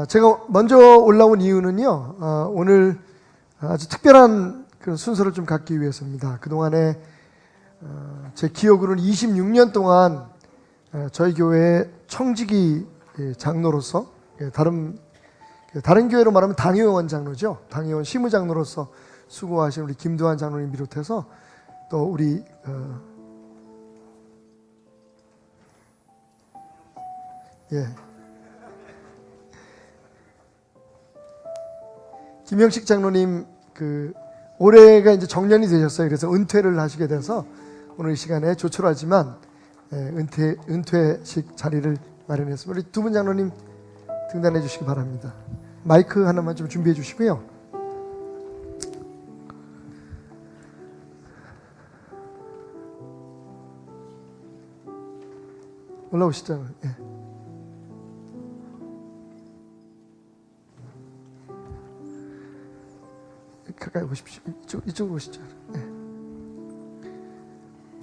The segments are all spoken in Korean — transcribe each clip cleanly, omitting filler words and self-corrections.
제가 먼저 올라온 이유는요, 오늘 아주 특별한 그런 순서를 좀 갖기 위해서입니다. 그동안에 제 기억으로는 26년 동안 저희 교회의 청지기 장로로서, 다른 교회로 말하면 당회원 장로죠. 당회원 시무장로로서 수고하신 우리 김두한 장로님 비롯해서 또 우리 김영식 장로님 올해가 이제 정년이 되셨어요. 그래서 은퇴를 하시게 돼서 오늘 이 시간에 조촐하지만 은퇴식 자리를 마련했습니다. 우리 두 분 장로님 등단해 주시기 바랍니다. 마이크 하나만 좀 준비해 주시고요. 올라오시죠. 예. 가까이 오십시오. 이쪽으로 오시죠. 네.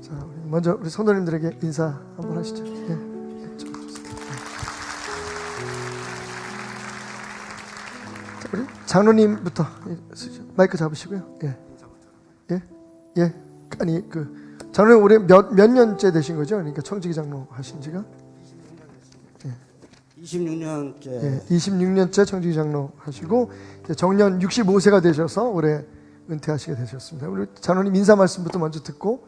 자, 먼저 우리 성도님들에게 인사 한번 하시죠. 네. 자, 우리 장로님부터 마이크 잡으시고요. 예. 예. 예. 아니 장로님 올해 몇 년째 되신 거죠? 그러니까 청지기 장로 하신 지가? 26년째. 예, 26년째 청지기 장로 하시고 이제 정년 65세가 되셔서 올해 은퇴하시게 되셨습니다. 우리 장로님 인사 말씀부터 먼저 듣고,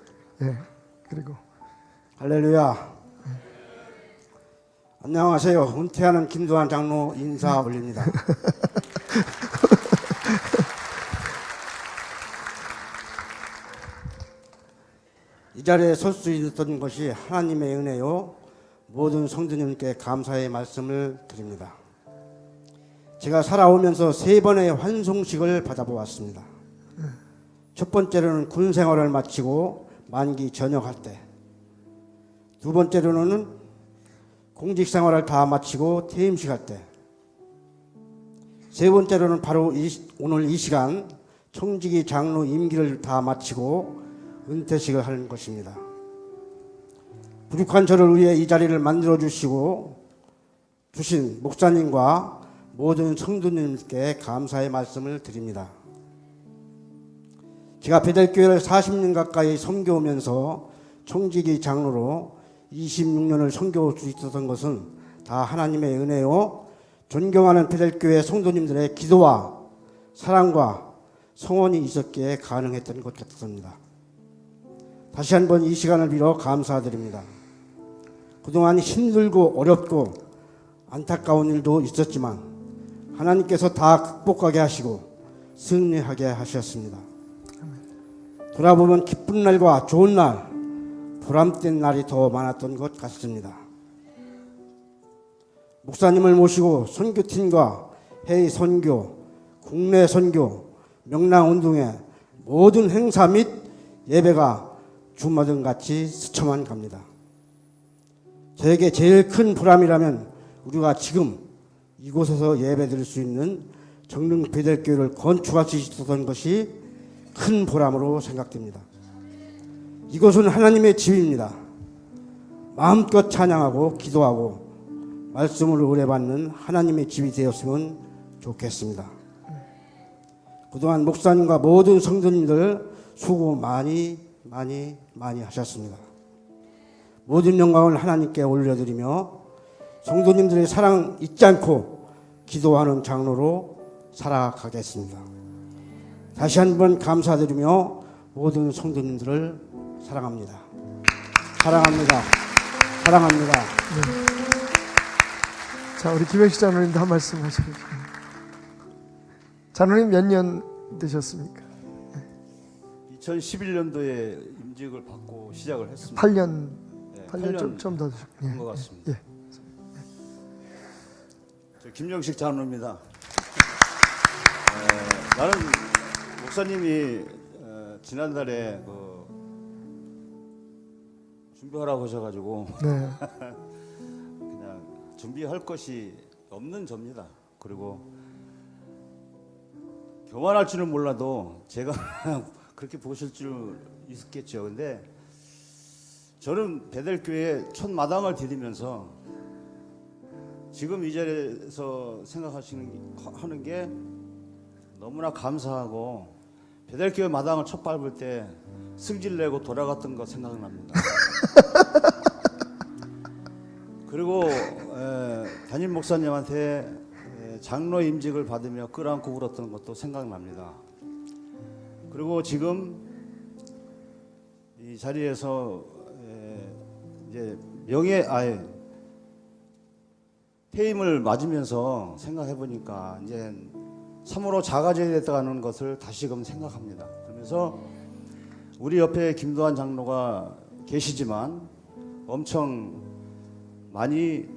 그리고 할렐루야. 안녕하세요. 은퇴하는 김두한 장로 인사 올립니다. 이 자리에 설 수 있었던 것이 하나님의 은혜요. 모든 성도님께 감사의 말씀을 드립니다. 제가 살아오면서 3번의 환송식을 받아보았습니다. 첫 번째로는 군 생활을 마치고 만기 전역할 때, 두 번째로는 공직 생활을 다 마치고 퇴임식 할 때, 세 번째로는 바로 오늘 이 시간 청지기 장로 임기를 다 마치고 은퇴식을 하는 것입니다. 부족한 저를 위해 이 자리를 만들어 주시고 주신 목사님과 모든 성도님께 감사의 말씀을 드립니다. 제가 베델교회를 40년 가까이 섬겨오면서 청지기 장로로 26년을 섬겨올 수 있었던 것은 다 하나님의 은혜요, 존경하는 베델교회 성도님들의 기도와 사랑과 성원이 있었기에 가능했던 것 같습니다. 다시 한번 이 시간을 빌어 감사드립니다. 그동안 힘들고 어렵고 안타까운 일도 있었지만 하나님께서 다 극복하게 하시고 승리하게 하셨습니다. 돌아보면 기쁜 날과 좋은 날, 보람된 날이 더 많았던 것 같습니다. 목사님을 모시고 선교팀과 해외 선교, 국내 선교, 명랑운동회 모든 행사 및 예배가 주마등같이 스쳐만 갑니다. 저에게 제일 큰 보람이라면 우리가 지금 이곳에서 예배드릴 수 있는 정릉 베델교회를 건축할 수 있었던 것이 큰 보람으로 생각됩니다. 이곳은 하나님의 집입니다. 마음껏 찬양하고 기도하고 말씀을 의뢰받는 하나님의 집이 되었으면 좋겠습니다. 그동안 목사님과 모든 성도님들 수고 많이 하셨습니다. 모든 영광을 하나님께 올려드리며 성도님들의 사랑 잊지 않고 기도하는 장로로 살아가겠습니다. 다시 한번 감사드리며 모든 성도님들을 사랑합니다. 사랑합니다. 네. 자, 우리 김영식 장로님도 한 말씀 하시겠습니다. 장로님 몇 년 되셨습니까? 2011년도에 임직을 받고 시작을 했습니다. 8년 네, 8년 좀 더 된 것 같습니다. 저 김영식 장로입니다. 나는 목사님이 지난달에 준비하라고 하셔가지고 네. 그냥 준비할 것이 없는 접니다. 그리고 교만할 줄은 몰라도 제가 그렇게 보실 줄 있었겠죠. 근데 저는 베델교회에 첫 마당을 디디면서 지금 이 자리에서 하는 게 너무나 감사하고 베델교회 마당을 첫 밟을 때 승질내고 돌아갔던 거 생각납니다. 그리고 담임 목사님한테 장로 임직을 받으며 끌어안고 울었던 것도 생각납니다. 그리고 지금 이 자리에서 이제 퇴임을 맞으면서 생각해 보니까 이제 참으로 작아져야 됐다는 것을 다시금 생각합니다. 그러면서 우리 옆에 김도환 장로가 계시지만 엄청 많이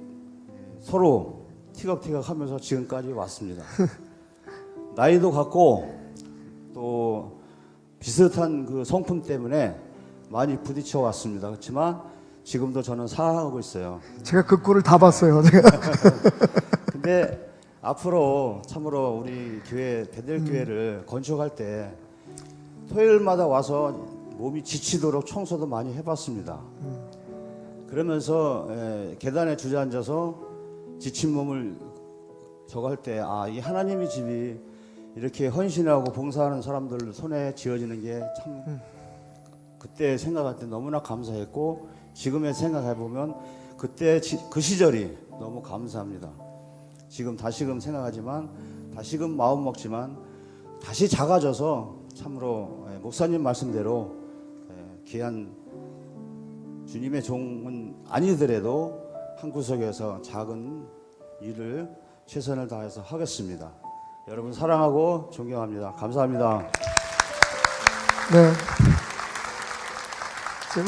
서로 티격태격하면서 지금까지 왔습니다. 나이도 같고 또 비슷한 그 성품 때문에 많이 부딪혀 왔습니다. 그렇지만 지금도 저는 사랑하고 있어요. 제가 그 꼴을 다 봤어요. 제가. 근데 앞으로 참으로 우리 교회 베델교회를 건축할 때 토요일마다 와서 몸이 지치도록 청소도 많이 해봤습니다. 그러면서 계단에 주저앉아서 지친 몸을 저거 할 때 이 하나님의 집이 이렇게 헌신하고 봉사하는 사람들 손에 쥐어지는 게 참 그때 생각할 때 너무나 감사했고 지금에 생각해 보면 그때 그 시절이 너무 감사합니다. 지금 다시금 생각하지만 다시금 마음 먹지만 다시 작아져서 참으로 목사님 말씀대로 귀한 주님의 종은 아니더라도 한 구석에서 작은 일을 최선을 다해서 하겠습니다. 여러분 사랑하고 존경합니다. 감사합니다. 네.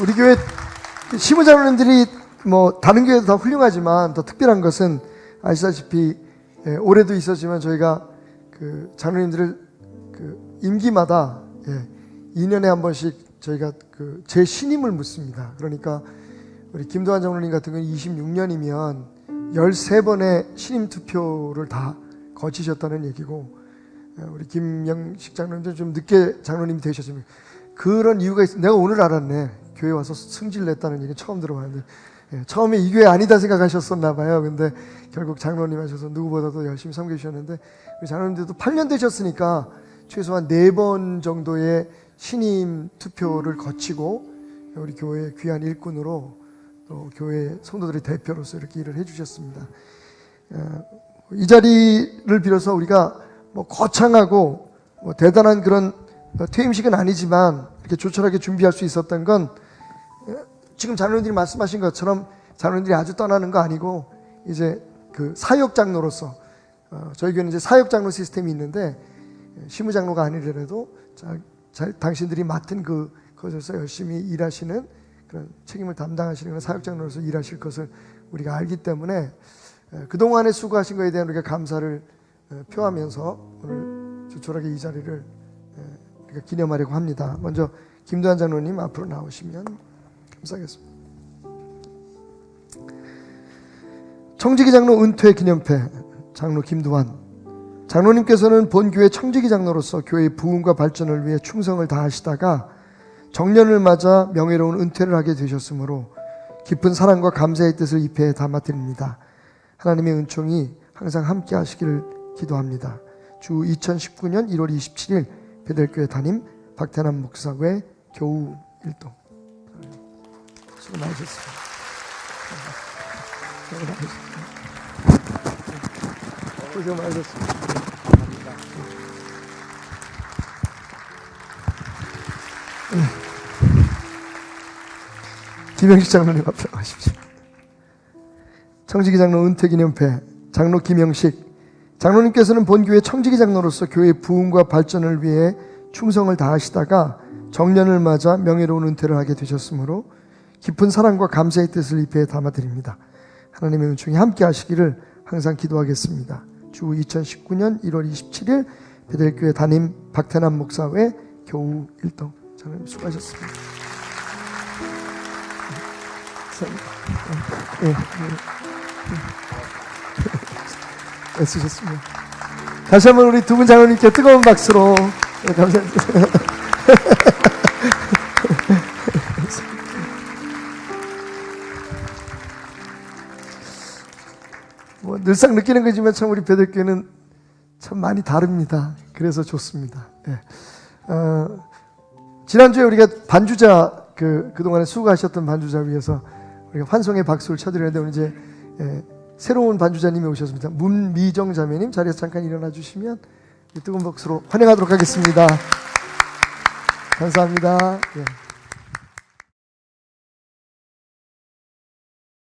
우리 교회 시무장로님들이 뭐 다른 교회도 다 훌륭하지만 더 특별한 것은 아시다시피 올해도 있었지만 저희가 그 장로님들을 그 임기마다 2년에 한 번씩 저희가 그 제 신임을 묻습니다. 그러니까 우리 김도환 장로님 같은 경우는 26년이면 13번의 신임 투표를 다 거치셨다는 얘기고 우리 김영식 장로님도 좀 늦게 장로님이 되셨습니다. 그런 이유가 있어. 내가 오늘 알았네. 교회 와서 승질 냈다는 얘기 처음 들어봤는데 처음에 이 교회 아니다 생각하셨었나 봐요. 근데 결국 장로님 하셔서 누구보다도 열심히 섬겨주셨는데 우리 장로님들도 8년 되셨으니까 최소한 4번 정도의 신임 투표를 거치고 우리 교회의 귀한 일꾼으로 또 교회 성도들의 대표로서 이렇게 일을 해주셨습니다. 이 자리를 빌어서 우리가 뭐 거창하고 뭐 대단한 그런 퇴임식은 아니지만 이렇게 조촐하게 준비할 수 있었던 건 지금 장로님들이 말씀하신 것처럼 장로님들이 아주 떠나는 거 아니고 이제 그 사역 장로로서 저희 교회는 이제 사역 장로 시스템이 있는데 시무 장로가 아니더라도 당신들이 맡은 그것에서 열심히 일하시는 그런 책임을 담당하시는 그런 사역 장로로서 일하실 것을 우리가 알기 때문에 그동안에 수고하신 것에 대한 우리가 감사를 표하면서 오늘 조촐하게 이 자리를 우리가 기념하려고 합니다. 먼저 김도환 장로님 앞으로 나오시면 감사하겠습니다. 청지기 장로 은퇴 기념패 장로 김도환 장로님께서는 본교회 청지기 장로로서 교회의 부흥과 발전을 위해 충성을 다하시다가 정년을 맞아 명예로운 은퇴를 하게 되셨으므로 깊은 사랑과 감사의 뜻을 입회에 담아드립니다. 하나님의 은총이 항상 함께 하시기를 기도합니다. 주 2019년 1월 27일 베델교회 담임 박태남 목사 외 교우 일동. 수고 많으셨습니다. 고생 많으셨습니다. 김영식 장로님 앞으로 가십시오. 청지기 장로 은퇴기념패 장로 김영식 장로님께서는 본교회 청지기 장로로서 교회의 부흥과 발전을 위해 충성을 다하시다가 정년을 맞아 명예로운 은퇴를 하게 되셨으므로 깊은 사랑과 감사의 뜻을 입회에 담아드립니다. 하나님의 은총이 함께 하시기를 항상 기도하겠습니다. 주 2019년 1월 27일 베델교회 담임 박태남 목사 외 교우 일동 장로님 수고하셨습니다. 애쓰셨습니다. 다시 한번 우리 두 분 장로님께 뜨거운 박수로 감사합니다. 늘상 느끼는 거지만 참 우리 베들교회는 참 많이 다릅니다. 그래서 좋습니다. 예. 지난주에 우리가 반주자 그동안에 수고하셨던 반주자 위해서 우리가 환송의 박수를 쳐드렸는데 오늘 이제 새로운 반주자님이 오셨습니다. 문미정 자매님 자리에서 잠깐 일어나 주시면 뜨거운 박수로 환영하도록 하겠습니다. 감사합니다. 예.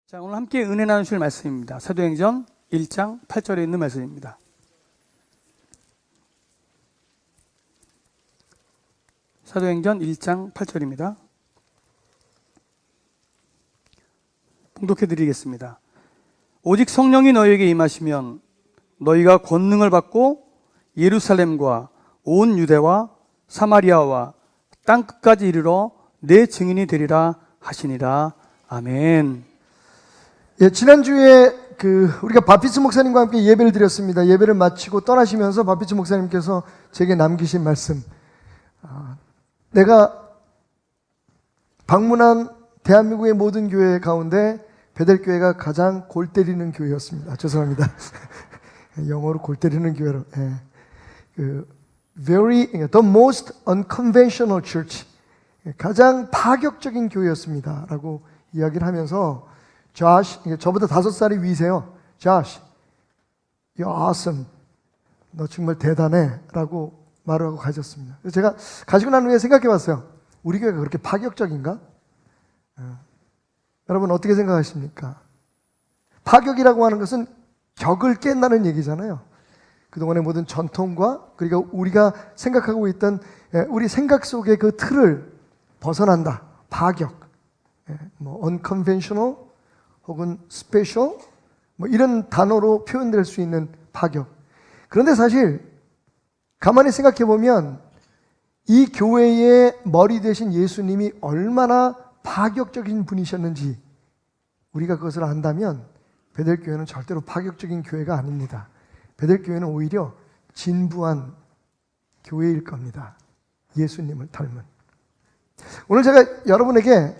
자, 오늘 함께 은혜 나누실 말씀입니다. 사도행전 1장 8절에 있는 말씀입니다. 사도행전 1장 8절입니다. 봉독해 드리겠습니다. 오직 성령이 너희에게 임하시면 너희가 권능을 받고 예루살렘과 온 유대와 사마리아와 땅끝까지 이르러 내 증인이 되리라 하시니라. 아멘. 예, 지난주에 우리가 바피츠 목사님과 함께 예배를 드렸습니다. 예배를 마치고 떠나시면서 바피츠 목사님께서 제게 남기신 말씀. 내가 방문한 대한민국의 모든 교회 가운데 베델교회가 가장 골 때리는 교회였습니다. 죄송합니다. 영어로 골 때리는 교회로. The most unconventional church. 가장 파격적인 교회였습니다. 라고 이야기를 하면서 Josh, 저보다 5살이 위세요. Josh, you're awesome. 너 정말 대단해. 라고 말을 하고 가셨습니다. 그래서 제가 가지고 난 후에 생각해 봤어요. 우리 교회가 그렇게 파격적인가? 여러분 어떻게 생각하십니까? 파격이라고 하는 것은 격을 깬다는 얘기잖아요. 그동안의 모든 전통과 그리고 우리가 생각하고 있던 우리 생각 속의 그 틀을 벗어난다. 파격. unconventional 혹은 special 이런 단어로 표현될 수 있는 파격. 그런데 사실 가만히 생각해 보면 이 교회의 머리 되신 예수님이 얼마나 파격적인 분이셨는지 우리가 그것을 안다면 베델교회는 절대로 파격적인 교회가 아닙니다. 베델교회는 오히려 진부한 교회일 겁니다. 예수님을 닮은. 오늘 제가 여러분에게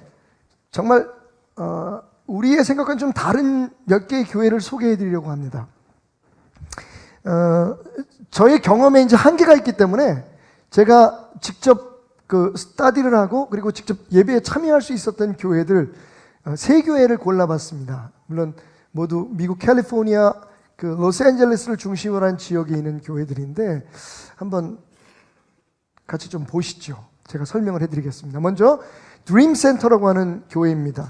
정말 우리의 생각과는 좀 다른 몇 개의 교회를 소개해 드리려고 합니다. 저의 경험에 이제 한계가 있기 때문에 제가 직접 스타디를 하고 그리고 직접 예배에 참여할 수 있었던 교회들 3교회를 골라봤습니다. 물론 모두 미국 캘리포니아 로스앤젤레스를 중심으로 한 지역에 있는 교회들인데 한번 같이 좀 보시죠. 제가 설명을 해드리겠습니다. 먼저 드림 센터라고 하는 교회입니다.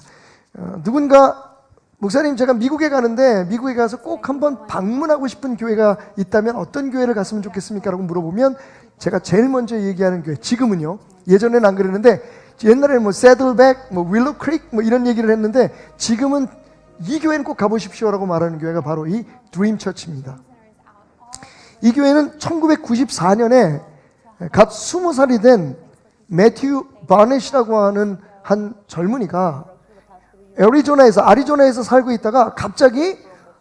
누군가 목사님 제가 미국에 가는데 미국에 가서 꼭 한번 방문하고 싶은 교회가 있다면 어떤 교회를 갔으면 좋겠습니까? 라고 물어보면 제가 제일 먼저 얘기하는 교회, 지금은요, 예전에는 안 그랬는데 옛날에는 새들백, 윌로우 크릭 이런 얘기를 했는데 지금은 이 교회는 꼭 가보십시오라고 말하는 교회가 바로 이 드림 처치입니다. 이 교회는 1994년에 갓 20살이 된 매튜 바넷이라고 하는 한 젊은이가 아리조나에서 살고 있다가 갑자기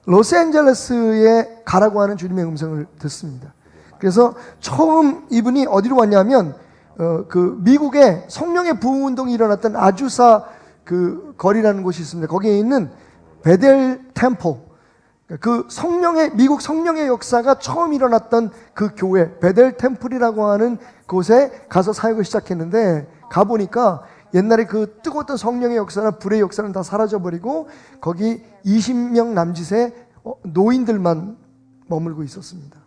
로스앤젤레스에 가라고 하는 주님의 음성을 듣습니다. 그래서 처음 이분이 어디로 왔냐면 미국에 성령의 부흥 운동이 일어났던 아주사 거리라는 곳이 있습니다. 거기에 있는 베델 템플, 미국 성령의 역사가 처음 일어났던 그 교회 베델 템플이라고 하는 곳에 가서 사역을 시작했는데 가보니까 옛날에 그 뜨거웠던 성령의 역사나 불의 역사는 다 사라져버리고 거기 20명 남짓의 노인들만 머물고 있었습니다.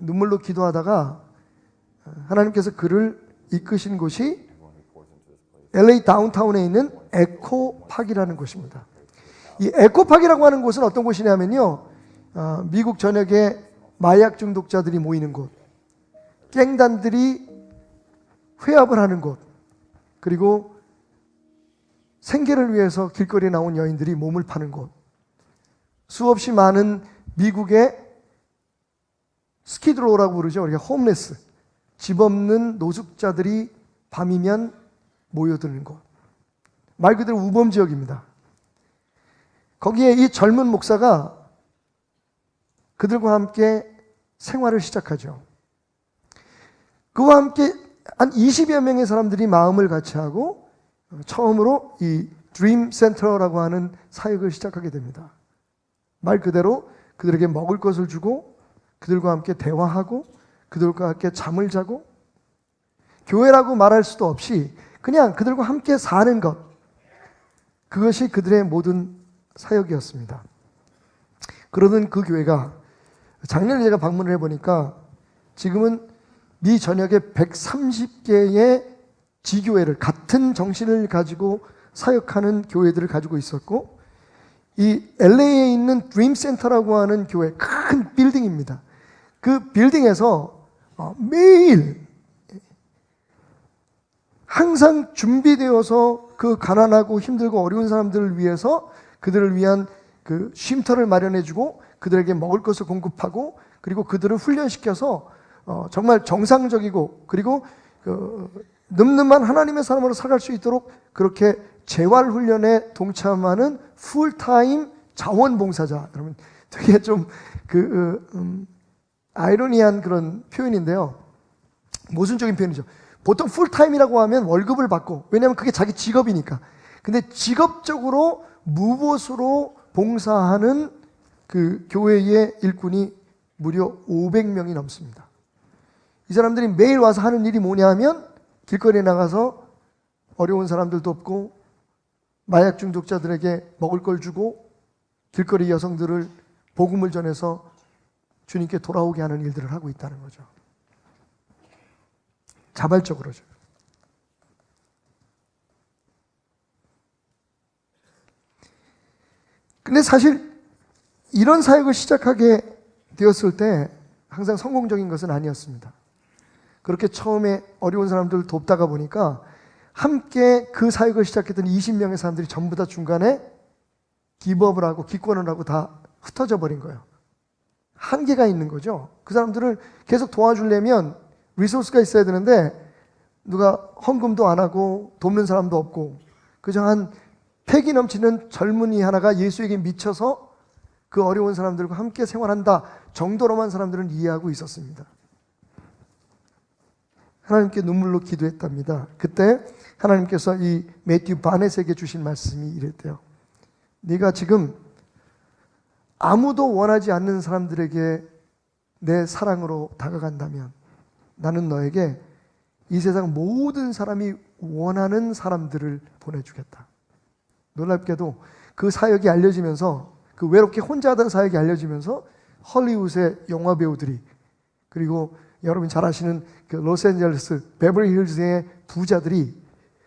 눈물로 기도하다가 하나님께서 그를 이끄신 곳이 LA 다운타운에 있는 에코팍이라는 곳입니다. 이 에코팍이라고 하는 곳은 어떤 곳이냐면요, 미국 전역에 마약 중독자들이 모이는 곳, 갱단들이 회합을 하는 곳, 그리고 생계를 위해서 길거리에 나온 여인들이 몸을 파는 곳, 수없이 많은 미국의 스키드로우라고 부르죠. 우리가 홈레스, 집 없는 노숙자들이 밤이면 모여드는 곳, 말 그대로 우범 지역입니다. 거기에 이 젊은 목사가 그들과 함께 생활을 시작하죠. 그와 함께 한 20여 명의 사람들이 마음을 같이 하고 처음으로 이 드림 센터라고 하는 사역을 시작하게 됩니다. 말 그대로 그들에게 먹을 것을 주고 그들과 함께 대화하고 그들과 함께 잠을 자고 교회라고 말할 수도 없이 그냥 그들과 함께 사는 것, 그것이 그들의 모든 사역이었습니다. 그러던 그 교회가 작년에 제가 방문을 해보니까 지금은 미 전역에 130개의 지교회를, 같은 정신을 가지고 사역하는 교회들을 가지고 있었고, 이 LA에 있는 드림 센터라고 하는 교회, 큰 빌딩입니다. 그 빌딩에서 매일 항상 준비되어서 그 가난하고 힘들고 어려운 사람들을 위해서 그들을 위한 그 쉼터를 마련해주고 그들에게 먹을 것을 공급하고 그리고 그들을 훈련시켜서 정말 정상적이고 그리고 늠름한 하나님의 사람으로 살아갈 수 있도록 그렇게 재활훈련에 동참하는 풀타임 자원봉사자. 여러분 되게 좀 아이러니한 그런 표현인데요. 모순적인 표현이죠. 보통 풀타임이라고 하면 월급을 받고, 왜냐하면 그게 자기 직업이니까. 근데 직업적으로 무보수로 봉사하는 그 교회의 일꾼이 무려 500명이 넘습니다. 이 사람들이 매일 와서 하는 일이 뭐냐 하면 길거리에 나가서 어려운 사람들 돕고 마약 중독자들에게 먹을 걸 주고 길거리 여성들을 복음을 전해서 주님께 돌아오게 하는 일들을 하고 있다는 거죠. 자발적으로죠. 근데 사실 이런 사역을 시작하게 되었을 때 항상 성공적인 것은 아니었습니다. 그렇게 처음에 어려운 사람들을 돕다가 보니까 함께 그 사역을 시작했던 20명의 사람들이 전부 다 중간에 기법을 하고 기권을 하고 다 흩어져 버린 거예요. 한계가 있는 거죠. 그 사람들을 계속 도와주려면 리소스가 있어야 되는데 누가 헌금도 안 하고 돕는 사람도 없고 그저 한 패기 넘치는 젊은이 하나가 예수에게 미쳐서 그 어려운 사람들과 함께 생활한다 정도로만 사람들은 이해하고 있었습니다. 하나님께 눈물로 기도했답니다. 그때 하나님께서 이 매튜 바넷에게 주신 말씀이 이랬대요. 네가 지금 아무도 원하지 않는 사람들에게 내 사랑으로 다가간다면 나는 너에게 이 세상 모든 사람이 원하는 사람들을 보내주겠다. 놀랍게도 그 사역이 알려지면서 그 외롭게 혼자 하던 사역이 알려지면서 헐리우드의 영화 배우들이 그리고 여러분 잘 아시는 그 로스앤젤레스 베버리 힐즈의 부자들이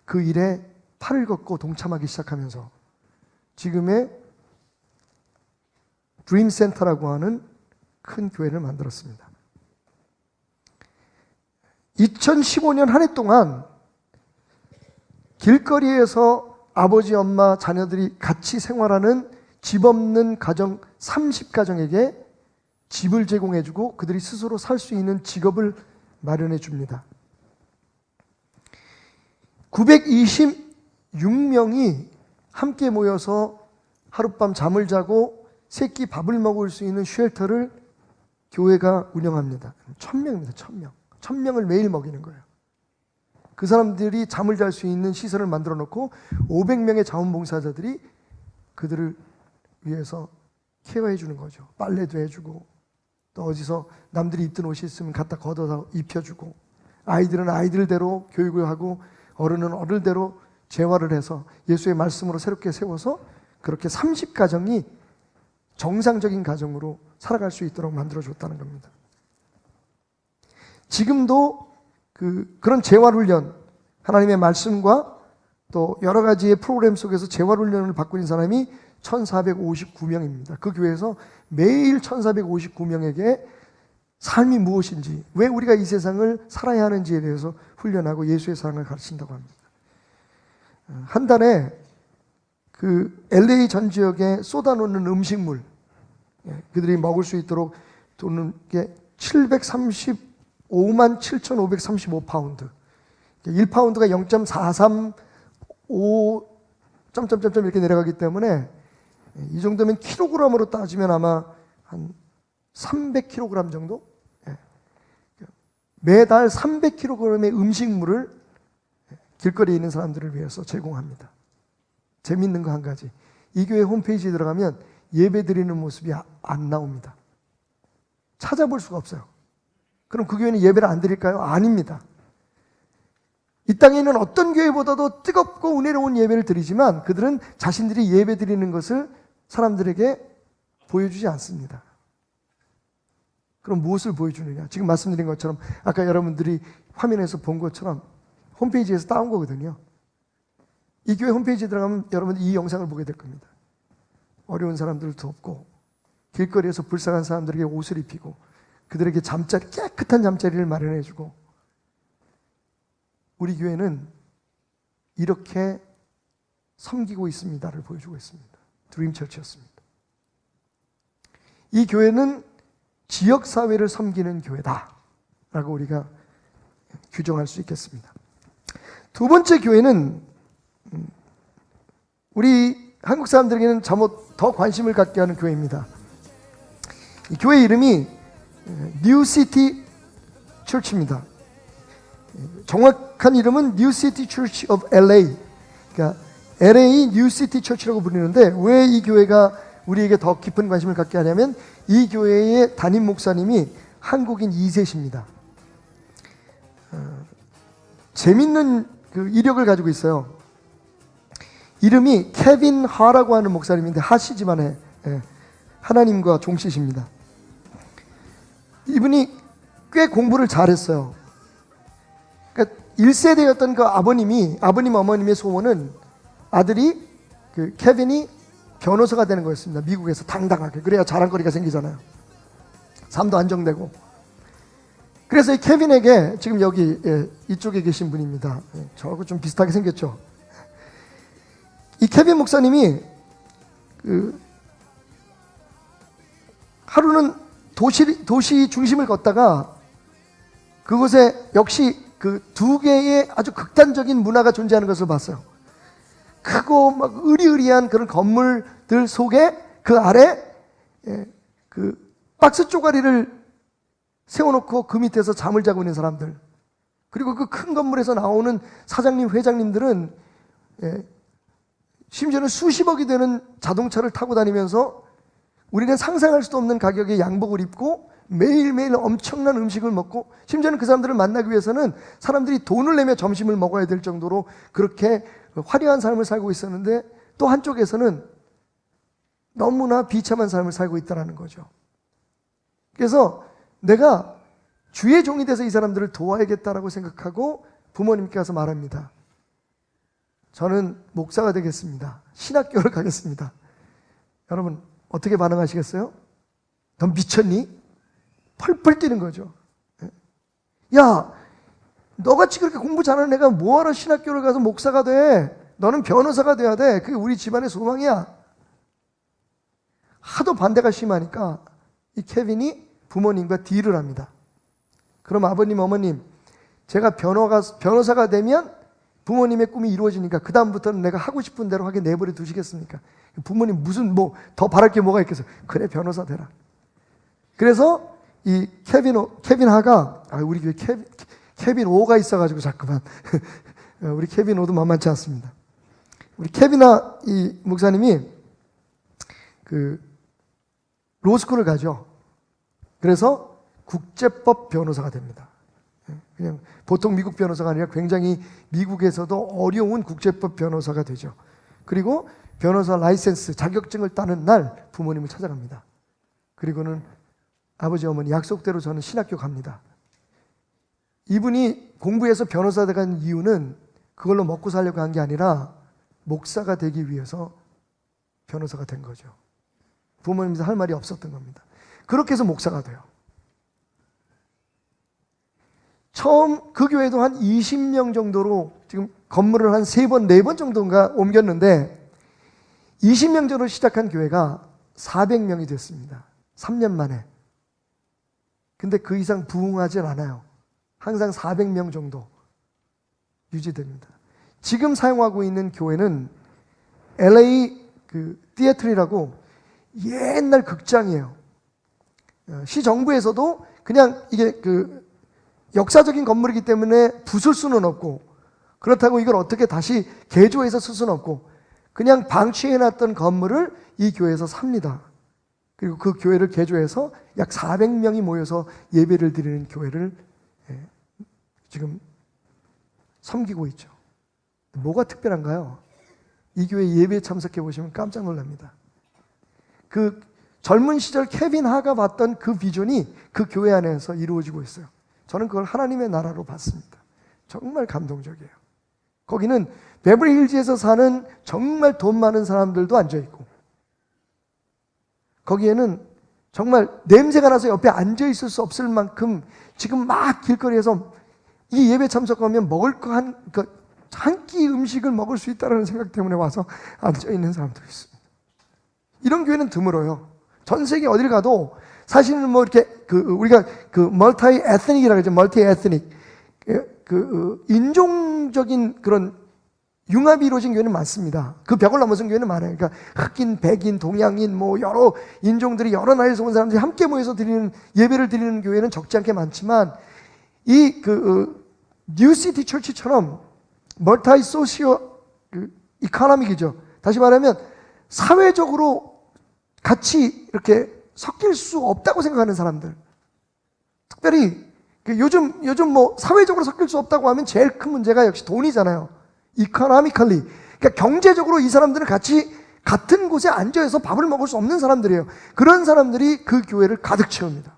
그 일에 팔을 걷고 동참하기 시작하면서 지금의 드림 센터라고 하는 큰 교회를 만들었습니다. 2015년 한 해 동안 길거리에서 아버지, 엄마, 자녀들이 같이 생활하는 집 없는 가정 30가정에게 집을 제공해주고 그들이 스스로 살 수 있는 직업을 마련해 줍니다. 926명이 함께 모여서 하룻밤 잠을 자고 새끼 밥을 먹을 수 있는 쉘터를 교회가 운영합니다. 1000명입니다. 1000명. 1000명을 매일 먹이는 거예요. 그 사람들이 잠을 잘 수 있는 시설을 만들어 놓고 500명의 자원봉사자들이 그들을 위해서 케어해 주는 거죠. 빨래도 해주고 또 어디서 남들이 입던 옷이 있으면 갖다 걷어서 입혀주고 아이들은 아이들대로 교육을 하고 어른은 어른대로 재활을 해서 예수의 말씀으로 새롭게 세워서 그렇게 30가정이 정상적인 가정으로 살아갈 수 있도록 만들어줬다는 겁니다. 지금도 그런 재활훈련, 하나님의 말씀과 또 여러 가지의 프로그램 속에서 재활훈련을 받고 있는 사람이 1459명입니다. 그 교회에서 매일 1459명에게 삶이 무엇인지, 왜 우리가 이 세상을 살아야 하는지에 대해서 훈련하고 예수의 사랑을 가르친다고 합니다. 한 달에 그 LA 전 지역에 쏟아놓는 음식물, 그들이 먹을 수 있도록 도는 게 735만 7,535파운드. 1파운드가 0.435 점점점점 이렇게 내려가기 때문에 이 정도면 킬로그램으로 따지면 아마 한 300kg 정도? 매달 300kg의 음식물을 길거리에 있는 사람들을 위해서 제공합니다. 재밌는 거 한 가지. 이 교회 홈페이지에 들어가면 예배 드리는 모습이 안 나옵니다. 찾아볼 수가 없어요. 그럼 그 교회는 예배를 안 드릴까요? 아닙니다. 이 땅에 있는 어떤 교회보다도 뜨겁고 은혜로운 예배를 드리지만 그들은 자신들이 예배 드리는 것을 사람들에게 보여주지 않습니다. 그럼 무엇을 보여주느냐? 지금 말씀드린 것처럼 아까 여러분들이 화면에서 본 것처럼 홈페이지에서 따온 거거든요. 이 교회 홈페이지에 들어가면 여러분들 이 영상을 보게 될 겁니다. 어려운 사람들을 돕고 길거리에서 불쌍한 사람들에게 옷을 입히고 그들에게 잠자리, 깨끗한 잠자리를 마련해주고 우리 교회는 이렇게 섬기고 있습니다를 보여주고 있습니다. 드림처치였습니다. 이 교회는 지역사회를 섬기는 교회다라고 우리가 규정할 수 있겠습니다. 두 번째 교회는 우리 한국 사람들에게는 잘못 더 관심을 갖게 하는 교회입니다. 이 교회 이름이 뉴시티 처치입니다. 정확한 이름은 뉴시티 처치 오브 LA. 그러니까 LA 뉴시티 처치라고 부르는데 왜 이 교회가 우리에게 더 깊은 관심을 갖게 하냐면 이 교회의 담임 목사님이 한국인 2세십니다. 재밌는 그 이력을 가지고 있어요. 이름이 케빈 하라고 하는 목사님인데 하시지만에 하나님과 종씨십니다. 이분이 꽤 공부를 잘했어요. 그러니까 1세대였던 그 아버님 어머님의 소원은 아들이 그 케빈이 변호사가 되는 거였습니다. 미국에서 당당하게. 그래야 자랑거리가 생기잖아요. 삶도 안정되고. 그래서 이 케빈에게 지금 여기 이쪽에 계신 분입니다. 저하고 좀 비슷하게 생겼죠. 이 케빈 목사님이 하루는 도시 중심을 걷다가 그곳에 역시 그 두 개의 아주 극단적인 문화가 존재하는 것을 봤어요. 크고 막 으리으리한 그런 건물들 속에 그 아래 그 박스 쪼가리를 세워놓고 그 밑에서 잠을 자고 있는 사람들, 그리고 그 큰 건물에서 나오는 사장님, 회장님들은 심지어는 수십억이 되는 자동차를 타고 다니면서 우리는 상상할 수도 없는 가격의 양복을 입고 매일매일 엄청난 음식을 먹고, 심지어는 그 사람들을 만나기 위해서는 사람들이 돈을 내며 점심을 먹어야 될 정도로 그렇게 화려한 삶을 살고 있었는데, 또 한쪽에서는 너무나 비참한 삶을 살고 있다는 거죠. 그래서 내가 주의 종이 돼서 이 사람들을 도와야겠다라고 생각하고 부모님께 가서 말합니다. 저는 목사가 되겠습니다. 신학교를 가겠습니다. 여러분 어떻게 반응하시겠어요? 넌 미쳤니? 펄펄 뛰는 거죠. 야, 너같이 그렇게 공부 잘하는 애가 뭐하러 신학교를 가서 목사가 돼? 너는 변호사가 돼야 돼. 그게 우리 집안의 소망이야. 하도 반대가 심하니까 이 케빈이 부모님과 딜을 합니다. 그럼 아버님, 어머님, 제가 변호사가 되면 부모님의 꿈이 이루어지니까 그 다음부터는 내가 하고 싶은 대로 하게 내버려 두시겠습니까? 부모님 무슨 더 바랄 게 뭐가 있겠어? 그래, 변호사 되라. 그래서 이 케빈 하가, 우리 교회 케빈 오가 있어가지고 자꾸만 우리 케빈 오도 만만치 않습니다. 우리 케빈하 이 목사님이 그 로스쿨을 가죠. 그래서 국제법 변호사가 됩니다. 그냥 보통 미국 변호사가 아니라 굉장히 미국에서도 어려운 국제법 변호사가 되죠. 그리고 변호사 라이센스 자격증을 따는 날 부모님을 찾아갑니다. 그리고는 아버지, 어머니 약속대로 저는 신학교 갑니다. 이분이 공부해서 변호사 되간 이유는 그걸로 먹고 살려고 한 게 아니라 목사가 되기 위해서 변호사가 된 거죠. 부모님께서 할 말이 없었던 겁니다. 그렇게 해서 목사가 돼요. 처음 그 교회도 한 20명 정도로 지금 건물을 한 3번, 4번 정도인가 옮겼는데 20명 정도로 시작한 교회가 400명이 됐습니다. 3년 만에. 근데 그 이상 부흥하진 않아요. 항상 400명 정도 유지됩니다. 지금 사용하고 있는 교회는 LA 그 티에트리라고 옛날 극장이에요. 시정부에서도 그냥 이게 그 역사적인 건물이기 때문에 부술 수는 없고, 그렇다고 이걸 어떻게 다시 개조해서 쓸 수는 없고, 그냥 방치해놨던 건물을 이 교회에서 삽니다. 그리고 그 교회를 개조해서 약 400명이 모여서 예배를 드리는 교회를 지금 섬기고 있죠. 뭐가 특별한가요? 이 교회 예배에 참석해 보시면 깜짝 놀랍니다. 그 젊은 시절 케빈 하가 봤던 그 비전이 그 교회 안에서 이루어지고 있어요. 저는 그걸 하나님의 나라로 봤습니다. 정말 감동적이에요. 거기는 베버리힐즈에서 사는 정말 돈 많은 사람들도 앉아있고, 거기에는 정말 냄새가 나서 옆에 앉아있을 수 없을 만큼 지금 막 길거리에서 이 예배 참석하면 먹을 거 한 끼 음식을 먹을 수 있다는 생각 때문에 와서 앉아있는 사람들이 있습니다. 이런 교회는 드물어요. 전 세계 어딜 가도 사실은 뭐 이렇게 우리가 멀티 에스닉이라고 하죠. 멀티 에스닉. 인종적인 그런 융합이 이루어진 교회는 많습니다. 그 벽을 넘어선 교회는 많아요. 그러니까 흑인, 백인, 동양인, 뭐 여러 인종들이 여러 나라에서 온 사람들이 함께 모여서 예배를 드리는 교회는 적지 않게 많지만, 이 뉴시티 철치처럼 멀티 소시오 이코노믹이죠. 다시 말하면 사회적으로 같이 이렇게 섞일 수 없다고 생각하는 사람들. 특별히 요즘 뭐 사회적으로 섞일 수 없다고 하면 제일 큰 문제가 역시 돈이잖아요. 이코노미컬리. 그러니까 경제적으로 이 사람들은 같이 같은 곳에 앉아서 밥을 먹을 수 없는 사람들이에요. 그런 사람들이 그 교회를 가득 채웁니다.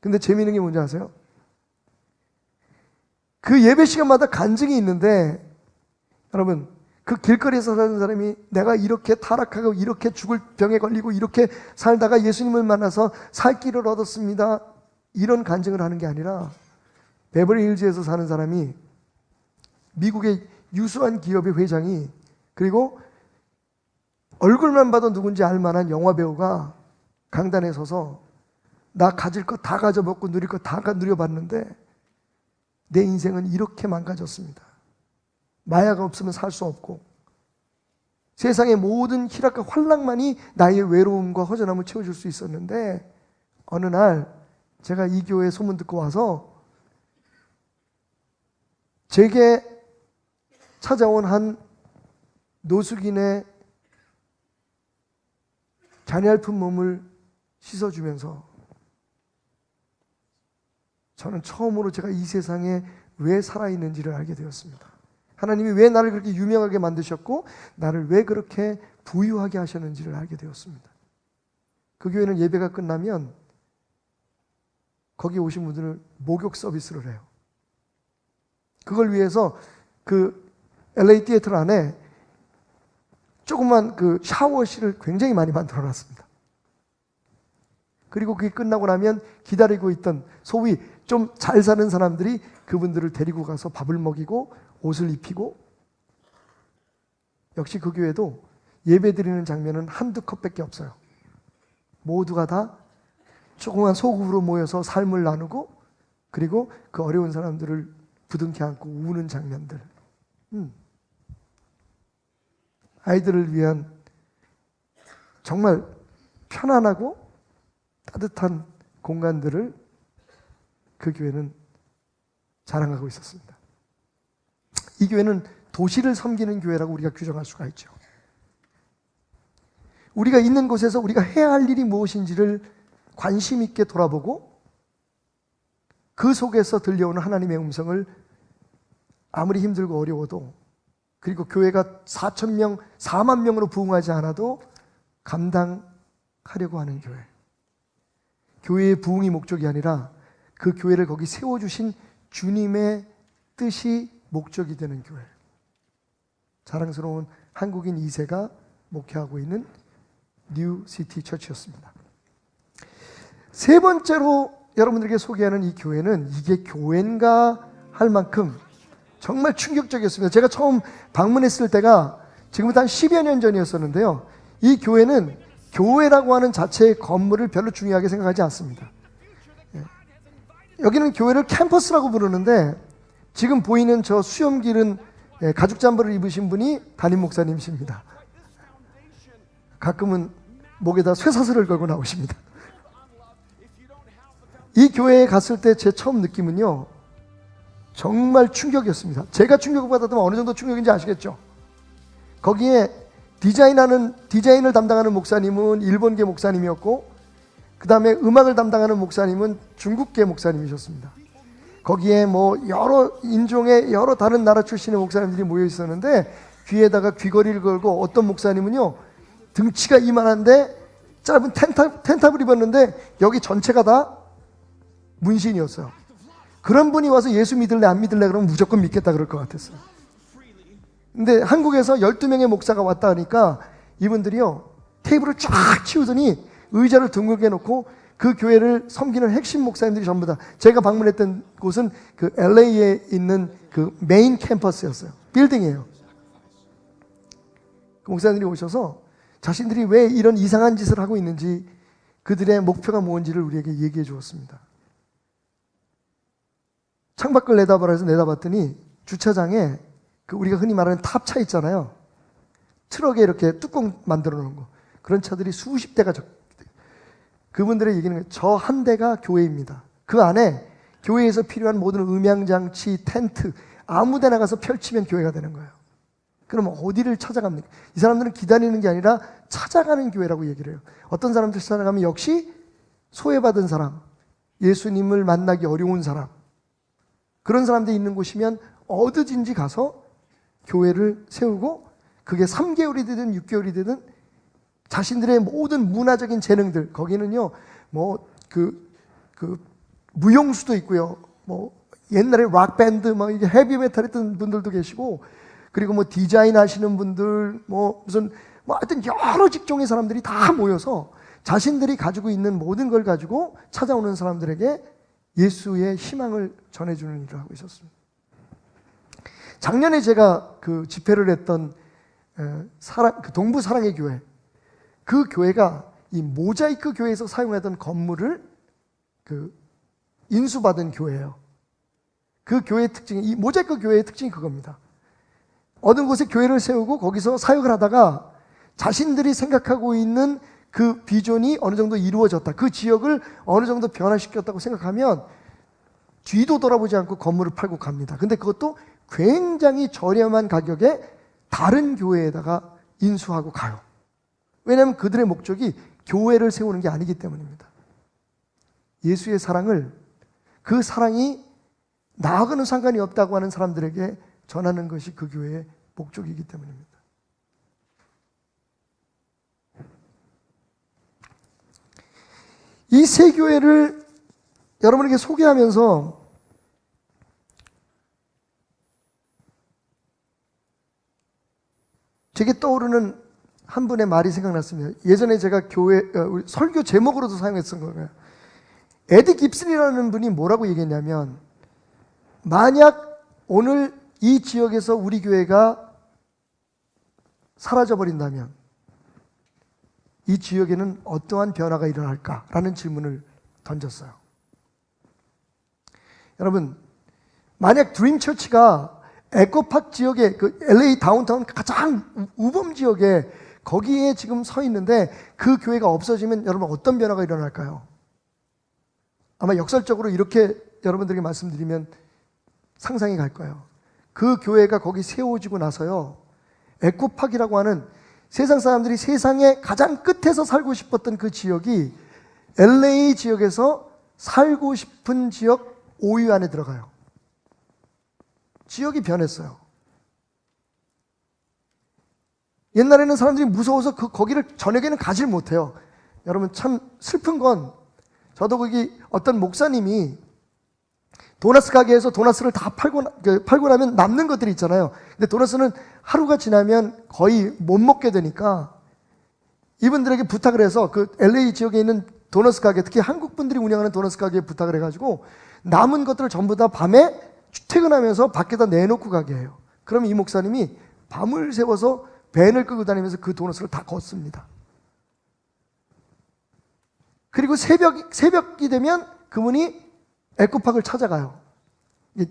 근데 재미있는 게 뭔지 아세요? 그 예배 시간마다 간증이 있는데, 여러분, 그 길거리에서 사는 사람이 내가 이렇게 타락하고 이렇게 죽을 병에 걸리고 이렇게 살다가 예수님을 만나서 살 길을 얻었습니다, 이런 간증을 하는 게 아니라, 베버리힐즈에서 사는 사람이 미국의 유수한 기업의 회장이, 그리고 얼굴만 봐도 누군지 알만한 영화배우가 강단에 서서 나 가질 거 다 가져먹고 누릴 거 다 누려봤는데 내 인생은 이렇게 망가졌습니다. 마약 없으면 살 수 없고 세상의 모든 희락과 환락만이 나의 외로움과 허전함을 채워줄 수 있었는데, 어느 날 제가 이 교회 소문 듣고 와서 제게 찾아온 한 노숙인의 가냘픈 몸을 씻어주면서 저는 처음으로 제가 이 세상에 왜 살아있는지를 알게 되었습니다. 하나님이 왜 나를 그렇게 유명하게 만드셨고 나를 왜 그렇게 부유하게 하셨는지를 알게 되었습니다. 그 교회는 예배가 끝나면 거기 오신 분들을 목욕 서비스를 해요. 그걸 위해서 그 LA 티에터 안에 조그만 샤워실을 굉장히 많이 만들어 놨습니다. 그리고 그게 끝나고 나면 기다리고 있던 소위 좀 잘 사는 사람들이 그분들을 데리고 가서 밥을 먹이고 옷을 입히고, 역시 그 교회도 예배 드리는 장면은 한두 컵밖에 없어요. 모두가 다 조그만 소그룹으로 모여서 삶을 나누고, 그리고 그 어려운 사람들을 부둥켜 안고 우는 장면들. 아이들을 위한 정말 편안하고 따뜻한 공간들을 그 교회는 자랑하고 있었습니다. 이 교회는 도시를 섬기는 교회라고 우리가 규정할 수가 있죠. 우리가 있는 곳에서 우리가 해야 할 일이 무엇인지를 관심 있게 돌아보고 그 속에서 들려오는 하나님의 음성을 아무리 힘들고 어려워도, 그리고 교회가 4,000명, 4만 명으로 부흥하지 않아도 감당하려고 하는 교회. 교회의 부흥이 목적이 아니라 그 교회를 거기 세워주신 주님의 뜻이 목적이 되는 교회. 자랑스러운 한국인 2세가 목회하고 있는 뉴시티 처치였습니다. 세 번째로 여러분들에게 소개하는 이 교회는 이게 교회인가 할 만큼 정말 충격적이었습니다. 제가 처음 방문했을 때가 지금부터 한 10여 년 전이었었는데요. 이 교회는 교회라고 하는 자체의 건물을 별로 중요하게 생각하지 않습니다. 여기는 교회를 캠퍼스라고 부르는데, 지금 보이는 저 수염기른 가죽 잠바를 입으신 분이 담임 목사님이십니다. 가끔은 목에다 쇠사슬을 걸고 나오십니다. 이 교회에 갔을 때 제 처음 느낌은요, 정말 충격이었습니다. 제가 충격을 받았다면 어느 정도 충격인지 아시겠죠? 거기에 디자인을 담당하는 목사님은 일본계 목사님이었고, 그 다음에 음악을 담당하는 목사님은 중국계 목사님이셨습니다. 거기에 뭐 여러 인종의 여러 다른 나라 출신의 목사님들이 모여 있었는데, 귀에다가 귀걸이를 걸고, 어떤 목사님은요 등치가 이만한데 짧은 텐탑을 입었는데 여기 전체가 다 문신이었어요. 그런 분이 와서 예수 믿을래 안 믿을래 그러면 무조건 믿겠다 그럴 것 같았어요. 근데 한국에서 12명의 목사가 왔다 하니까 이분들이요 테이블을 쫙 치우더니 의자를 둥글게 놓고, 그 교회를 섬기는 핵심 목사님들이 전부 다, 제가 방문했던 곳은 그 LA에 있는 그 메인 캠퍼스였어요. 빌딩이에요. 그 목사님들이 오셔서 자신들이 왜 이런 이상한 짓을 하고 있는지, 그들의 목표가 뭔지를 우리에게 얘기해 주었습니다. 창밖을 내다보라 해서 내다봤더니 주차장에 그 우리가 흔히 말하는 탑차 있잖아요. 트럭에 이렇게 뚜껑 만들어 놓은 거. 그런 차들이 수십 대가 그분들의 얘기는 저 한 대가 교회입니다. 그 안에 교회에서 필요한 모든 음향장치, 텐트 아무 데나 가서 펼치면 교회가 되는 거예요. 그럼 어디를 찾아갑니까? 이 사람들은 기다리는 게 아니라 찾아가는 교회라고 얘기를 해요. 어떤 사람들 찾아가면 역시 소외받은 사람, 예수님을 만나기 어려운 사람, 그런 사람들이 있는 곳이면 어디든지 가서 교회를 세우고, 그게 3개월이 되든 6개월이 되든 자신들의 모든 문화적인 재능들, 거기는요 무용수도 있고요, 뭐 옛날에 락 밴드, 뭐 이게 헤비 메탈 했던 분들도 계시고, 그리고 뭐 디자인 하시는 분들, 뭐 무슨 뭐 하여튼 여러 직종의 사람들이 다 모여서 자신들이 가지고 있는 모든 걸 가지고 찾아오는 사람들에게 예수의 희망을 전해주는 일을 하고 있었습니다. 작년에 제가 그 집회를 했던 그 동부 사랑의 교회, 그 교회가 이 모자이크 교회에서 사용하던 건물을 그 인수받은 교회예요. 그 교회의 특징이, 이 모자이크 교회의 특징이 그겁니다. 어느 곳에 교회를 세우고 거기서 사역을 하다가 자신들이 생각하고 있는 그 비전이 어느 정도 이루어졌다, 그 지역을 어느 정도 변화시켰다고 생각하면 뒤도 돌아보지 않고 건물을 팔고 갑니다. 근데 그것도 굉장히 저렴한 가격에 다른 교회에다가 인수하고 가요. 왜냐하면 그들의 목적이 교회를 세우는 게 아니기 때문입니다. 예수의 사랑을, 그 사랑이 나하고는 상관이 없다고 하는 사람들에게 전하는 것이 그 교회의 목적이기 때문입니다. 이 세 교회를 여러분에게 소개하면서 제게 떠오르는 한 분의 말이 생각났습니다. 예전에 제가 설교 제목으로도 사용했던 거예요. 에디 깁슨이라는 분이 뭐라고 얘기했냐면, 만약 오늘 이 지역에서 우리 교회가 사라져버린다면 이 지역에는 어떠한 변화가 일어날까라는 질문을 던졌어요. 여러분, 만약 드림처치가 에코파크 지역에, 그 LA 다운타운 가장 우범 지역에 거기에 지금 서 있는데 그 교회가 없어지면 여러분 어떤 변화가 일어날까요? 아마 역설적으로 이렇게 여러분들에게 말씀드리면 상상이 갈 거예요. 그 교회가 거기 세워지고 나서요, 에코파크라고 하는 세상 사람들이 세상의 가장 끝에서 살고 싶었던 그 지역이 LA 지역에서 살고 싶은 지역 5위 안에 들어가요. 지역이 변했어요. 옛날에는 사람들이 무서워서 거기를 저녁에는 가질 못해요. 여러분, 참 슬픈 건, 저도 거기 어떤 목사님이 도나스 가게에서 도나스를 다 팔고 나면 남는 것들이 있잖아요. 근데 도나스는 하루가 지나면 거의 못 먹게 되니까 이분들에게 부탁을 해서 그 LA 지역에 있는 도너스 가게, 특히 한국 분들이 운영하는 도너스 가게에 부탁을 해가지고 남은 것들을 전부 다 밤에 퇴근하면서 밖에다 내놓고 가게 해요. 그러면 이 목사님이 밤을 새워서 밴을 끌고 다니면서 그 도너스를 다 걷습니다. 그리고 새벽이 되면 그분이 에코파크를 찾아가요.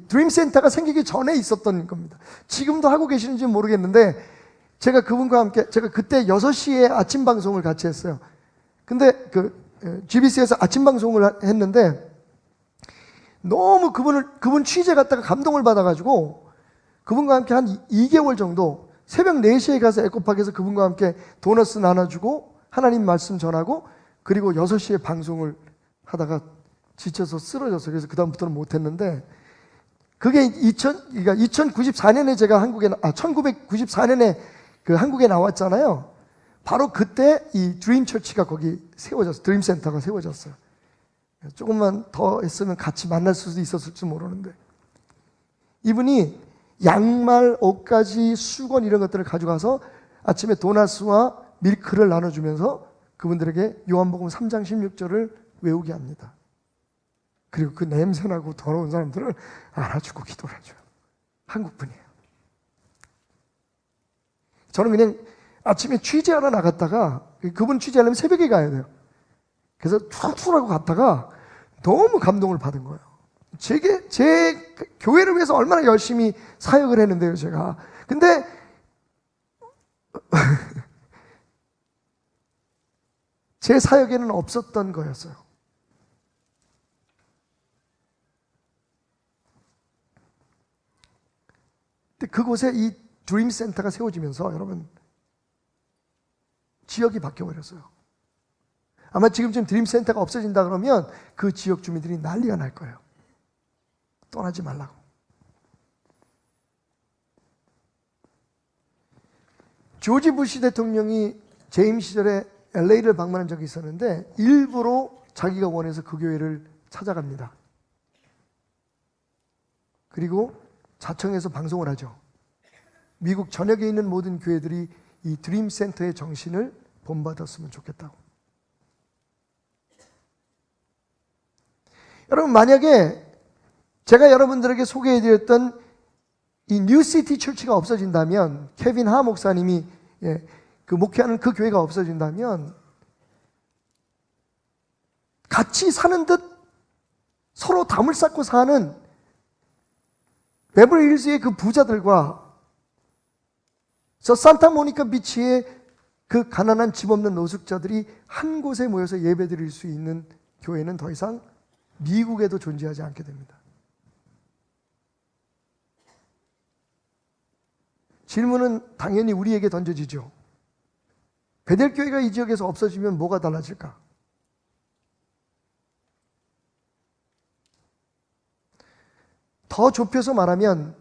드림센터가 생기기 전에 있었던 겁니다. 지금도 하고 계시는지 모르겠는데, 제가 그분과 함께, 제가 그때 6시에 아침 방송을 같이 했어요. 근데 GBC에서 아침 방송을 했는데 너무 그분 취재 갔다가 감동을 받아가지고 그분과 함께 한 2개월 정도 새벽 4시에 가서 에코파크에서 그분과 함께 도너스 나눠주고 하나님 말씀 전하고 그리고 6시에 방송을 하다가 지쳐서 쓰러졌어요. 그래서 그다음부터는 못했는데 그게 그러니까 2094년에 제가 1994년에 그 한국에 나왔잖아요. 바로 그때 이 드림 처치가 거기 세워졌어요. 드림 센터가 세워졌어요. 조금만 더 했으면 같이 만날 수도 있었을지 모르는데 이분이 양말, 옷가지, 수건 이런 것들을 가져가서 아침에 도나스와 밀크를 나눠주면서 그분들에게 요한복음 3장 16절을 외우게 합니다. 그리고 그 냄새나고 더러운 사람들을 안아주고 기도를 해줘요. 한국분이에요. 저는 그냥 아침에 취재하러 나갔다가 그분 취재하려면 새벽에 가야 돼요. 그래서 툭툭하고 갔다가 너무 감동을 받은 거예요. 제 교회를 위해서 얼마나 열심히 사역을 했는데요, 제가. 근데 제 사역에는 없었던 거였어요. 근데 그곳에 이 드림 센터가 세워지면서 여러분 지역이 바뀌어버렸어요. 아마 지금쯤 드림 센터가 없어진다 그러면 그 지역 주민들이 난리가 날 거예요. 떠나지 말라고. 조지 부시 대통령이 재임 시절에 LA를 방문한 적이 있었는데 일부러 자기가 원해서 그 교회를 찾아갑니다. 그리고 자청해서 방송을 하죠. 미국 전역에 있는 모든 교회들이 이 드림 센터의 정신을 본받았으면 좋겠다고. 여러분, 만약에 제가 여러분들에게 소개해드렸던 이 뉴시티 처치가 없어진다면, 케빈 하 목사님이 그 목회하는 그 교회가 없어진다면 같이 사는 듯 서로 담을 쌓고 사는 베버리 힐즈의 그 부자들과 저 산타모니카 비치의 그 가난한 집 없는 노숙자들이 한 곳에 모여서 예배드릴 수 있는 교회는 더 이상 미국에도 존재하지 않게 됩니다. 질문은 당연히 우리에게 던져지죠. 베델교회가 이 지역에서 없어지면 뭐가 달라질까? 더 좁혀서 말하면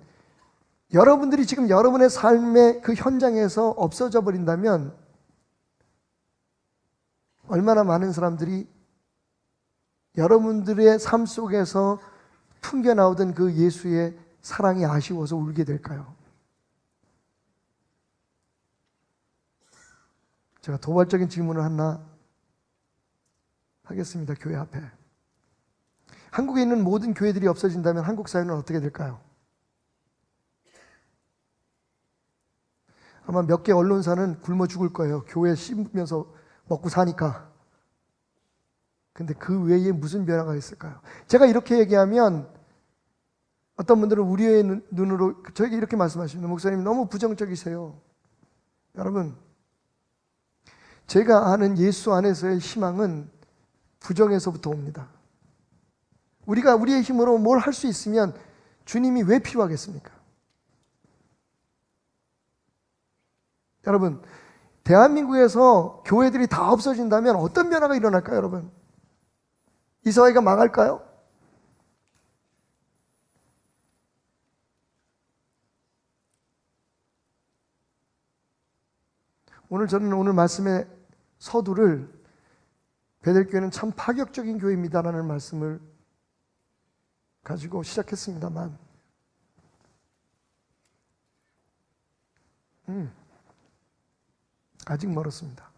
여러분들이 지금 여러분의 삶의 그 현장에서 없어져 버린다면 얼마나 많은 사람들이 여러분들의 삶 속에서 풍겨나오던 그 예수의 사랑이 아쉬워서 울게 될까요? 제가 도발적인 질문을 하나 하겠습니다. 교회 앞에. 한국에 있는 모든 교회들이 없어진다면 한국 사회는 어떻게 될까요? 아마 몇 개 언론사는 굶어 죽을 거예요. 교회 씹으면서 먹고 사니까. 근데 그 외에 무슨 변화가 있을까요? 제가 이렇게 얘기하면 어떤 분들은 우리의 눈으로 저에게 이렇게 말씀하십니다. 목사님 너무 부정적이세요. 여러분, 제가 아는 예수 안에서의 희망은 부정에서부터 옵니다. 우리가 우리의 힘으로 뭘 할 수 있으면 주님이 왜 필요하겠습니까? 여러분, 대한민국에서 교회들이 다 없어진다면 어떤 변화가 일어날까요, 여러분? 이 사회가 망할까요? 저는 오늘 말씀의 서두를 베델교회는 참 파격적인 교회입니다라는 말씀을 가지고 시작했습니다만 아직 멀었습니다.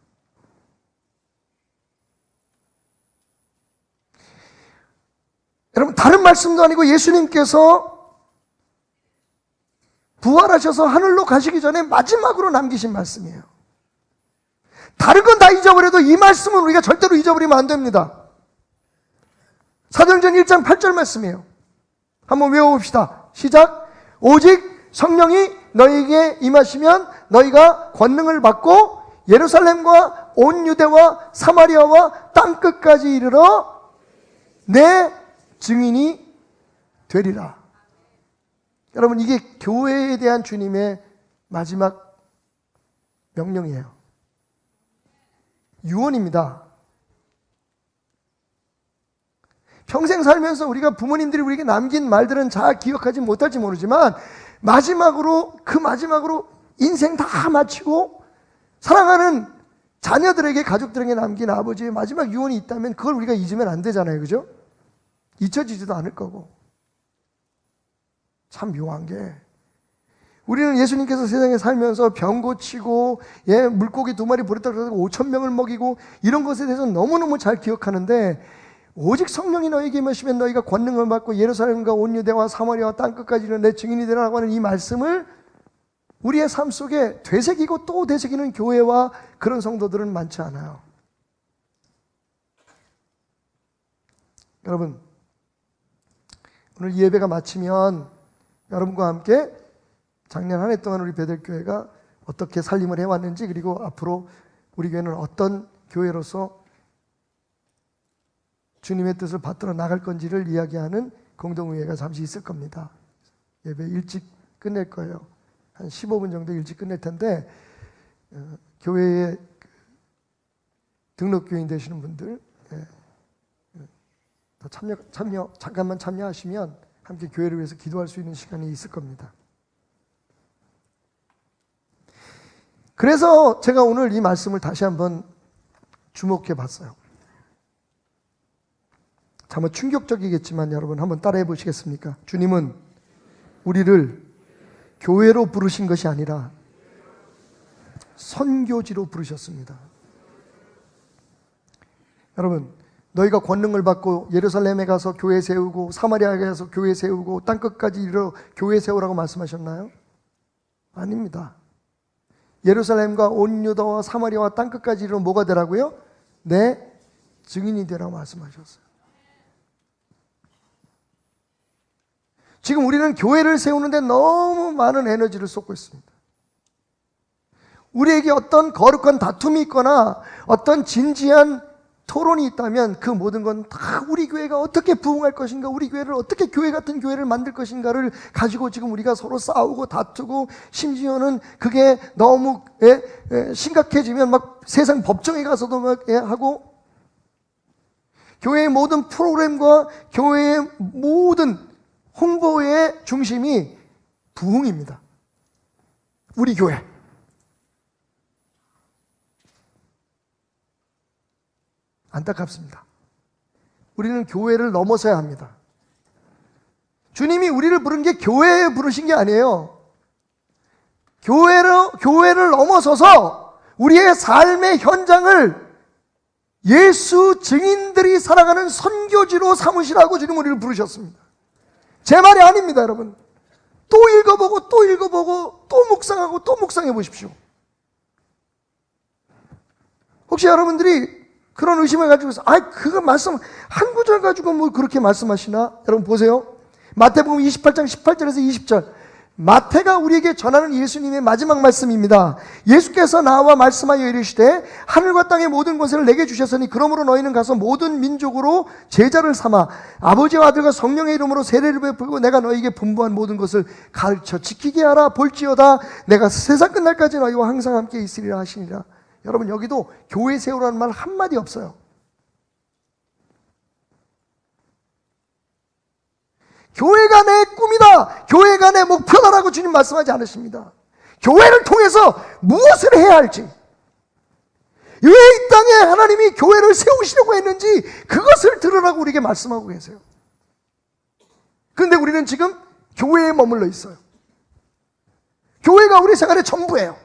여러분, 다른 말씀도 아니고 예수님께서 부활하셔서 하늘로 가시기 전에 마지막으로 남기신 말씀이에요. 다른 건 다 잊어버려도 이 말씀은 우리가 절대로 잊어버리면 안 됩니다. 사도행전 1장 8절 말씀이에요. 한번 외워봅시다. 시작. 오직 성령이 너희에게 임하시면 너희가 권능을 받고 예루살렘과 온 유대와 사마리아와 땅끝까지 이르러 내 증인이 되리라. 여러분, 이게 교회에 대한 주님의 마지막 명령이에요. 유언입니다. 평생 살면서 우리가 부모님들이 우리에게 남긴 말들은 잘 기억하지 못할지 모르지만 마지막으로 인생 다 마치고 사랑하는 자녀들에게 가족들에게 남긴 아버지의 마지막 유언이 있다면 그걸 우리가 잊으면 안 되잖아요. 그죠? 잊혀지지도 않을 거고. 참 묘한 게 우리는 예수님께서 세상에 살면서 병 고치고 물고기 2마리 버렸다고 해서 5,000명을 먹이고 이런 것에 대해서 너무너무 잘 기억하는데 오직 성령이 너에게 임하시면 너희가 권능을 받고 예루살렘과 온 유대와 사마리아와 땅끝까지 이르러 내 증인이 되라고 하는 이 말씀을 우리의 삶 속에 되새기고 또 되새기는 교회와 그런 성도들은 많지 않아요. 여러분, 오늘 이 예배가 마치면 여러분과 함께 작년 한 해 동안 우리 베들교회가 어떻게 살림을 해왔는지 그리고 앞으로 우리 교회는 어떤 교회로서 주님의 뜻을 받들어 나갈 건지를 이야기하는 공동의회가 잠시 있을 겁니다. 예배 일찍 끝낼 거예요. 한 15분 정도 일찍 끝낼 텐데 교회에 등록교인 되시는 분들 잠깐만 참여하시면 함께 교회를 위해서 기도할 수 있는 시간이 있을 겁니다. 그래서 제가 오늘 이 말씀을 다시 한번 주목해 봤어요. 참 충격적이겠지만 여러분 한번 따라해 보시겠습니까? 주님은 우리를 교회로 부르신 것이 아니라 선교지로 부르셨습니다. 여러분, 너희가 권능을 받고 예루살렘에 가서 교회 세우고 사마리아에 가서 교회 세우고 땅끝까지 이르러 교회 세우라고 말씀하셨나요? 아닙니다. 예루살렘과 온 유다와 사마리아와 땅끝까지 이르러 뭐가 되라고요? 내 증인이 되라고 말씀하셨어요. 지금 우리는 교회를 세우는데 너무 많은 에너지를 쏟고 있습니다. 우리에게 어떤 거룩한 다툼이 있거나 어떤 진지한 토론이 있다면 그 모든 건 다 우리 교회가 어떻게 부흥할 것인가, 우리 교회를 어떻게 교회 같은 교회를 만들 것인가를 가지고 지금 우리가 서로 싸우고 다투고 심지어는 그게 너무 심각해지면 막 세상 법정에 가서도 막 하고 교회의 모든 프로그램과 교회의 모든 홍보의 중심이 부흥입니다. 우리 교회. 안타깝습니다. 우리는 교회를 넘어서야 합니다. 주님이 우리를 부른 게 교회에 부르신 게 아니에요. 교회를 넘어서서 우리의 삶의 현장을 예수 증인들이 살아가는 선교지로 삼으시라고 주님 우리를 부르셨습니다. 제 말이 아닙니다, 여러분. 또 읽어보고 또 읽어보고 또 묵상하고 또 묵상해 보십시오. 혹시 여러분들이 그런 의심을 가지고 있어요. 그거 말씀 한 구절 가지고 뭐 그렇게 말씀하시나? 여러분 보세요. 마태복음 28장 18절에서 20절. 마태가 우리에게 전하는 예수님의 마지막 말씀입니다. 예수께서 나와 말씀하여 이르시되 하늘과 땅의 모든 것을 내게 주셨으니 그러므로 너희는 가서 모든 민족으로 제자를 삼아 아버지와 아들과 성령의 이름으로 세례를 베풀고 내가 너희에게 분부한 모든 것을 가르쳐 지키게 하라. 볼지어다 내가 세상 끝날까지 너희와 항상 함께 있으리라 하시니라. 여러분 여기도 교회 세우라는 말 한마디 없어요. 교회가 내 꿈이다, 교회가 내 목표다라고 주님 말씀하지 않으십니다. 교회를 통해서 무엇을 해야 할지, 왜 이 땅에 하나님이 교회를 세우시려고 했는지 그것을 들으라고 우리에게 말씀하고 계세요. 그런데 우리는 지금 교회에 머물러 있어요. 교회가 우리 생활의 전부예요.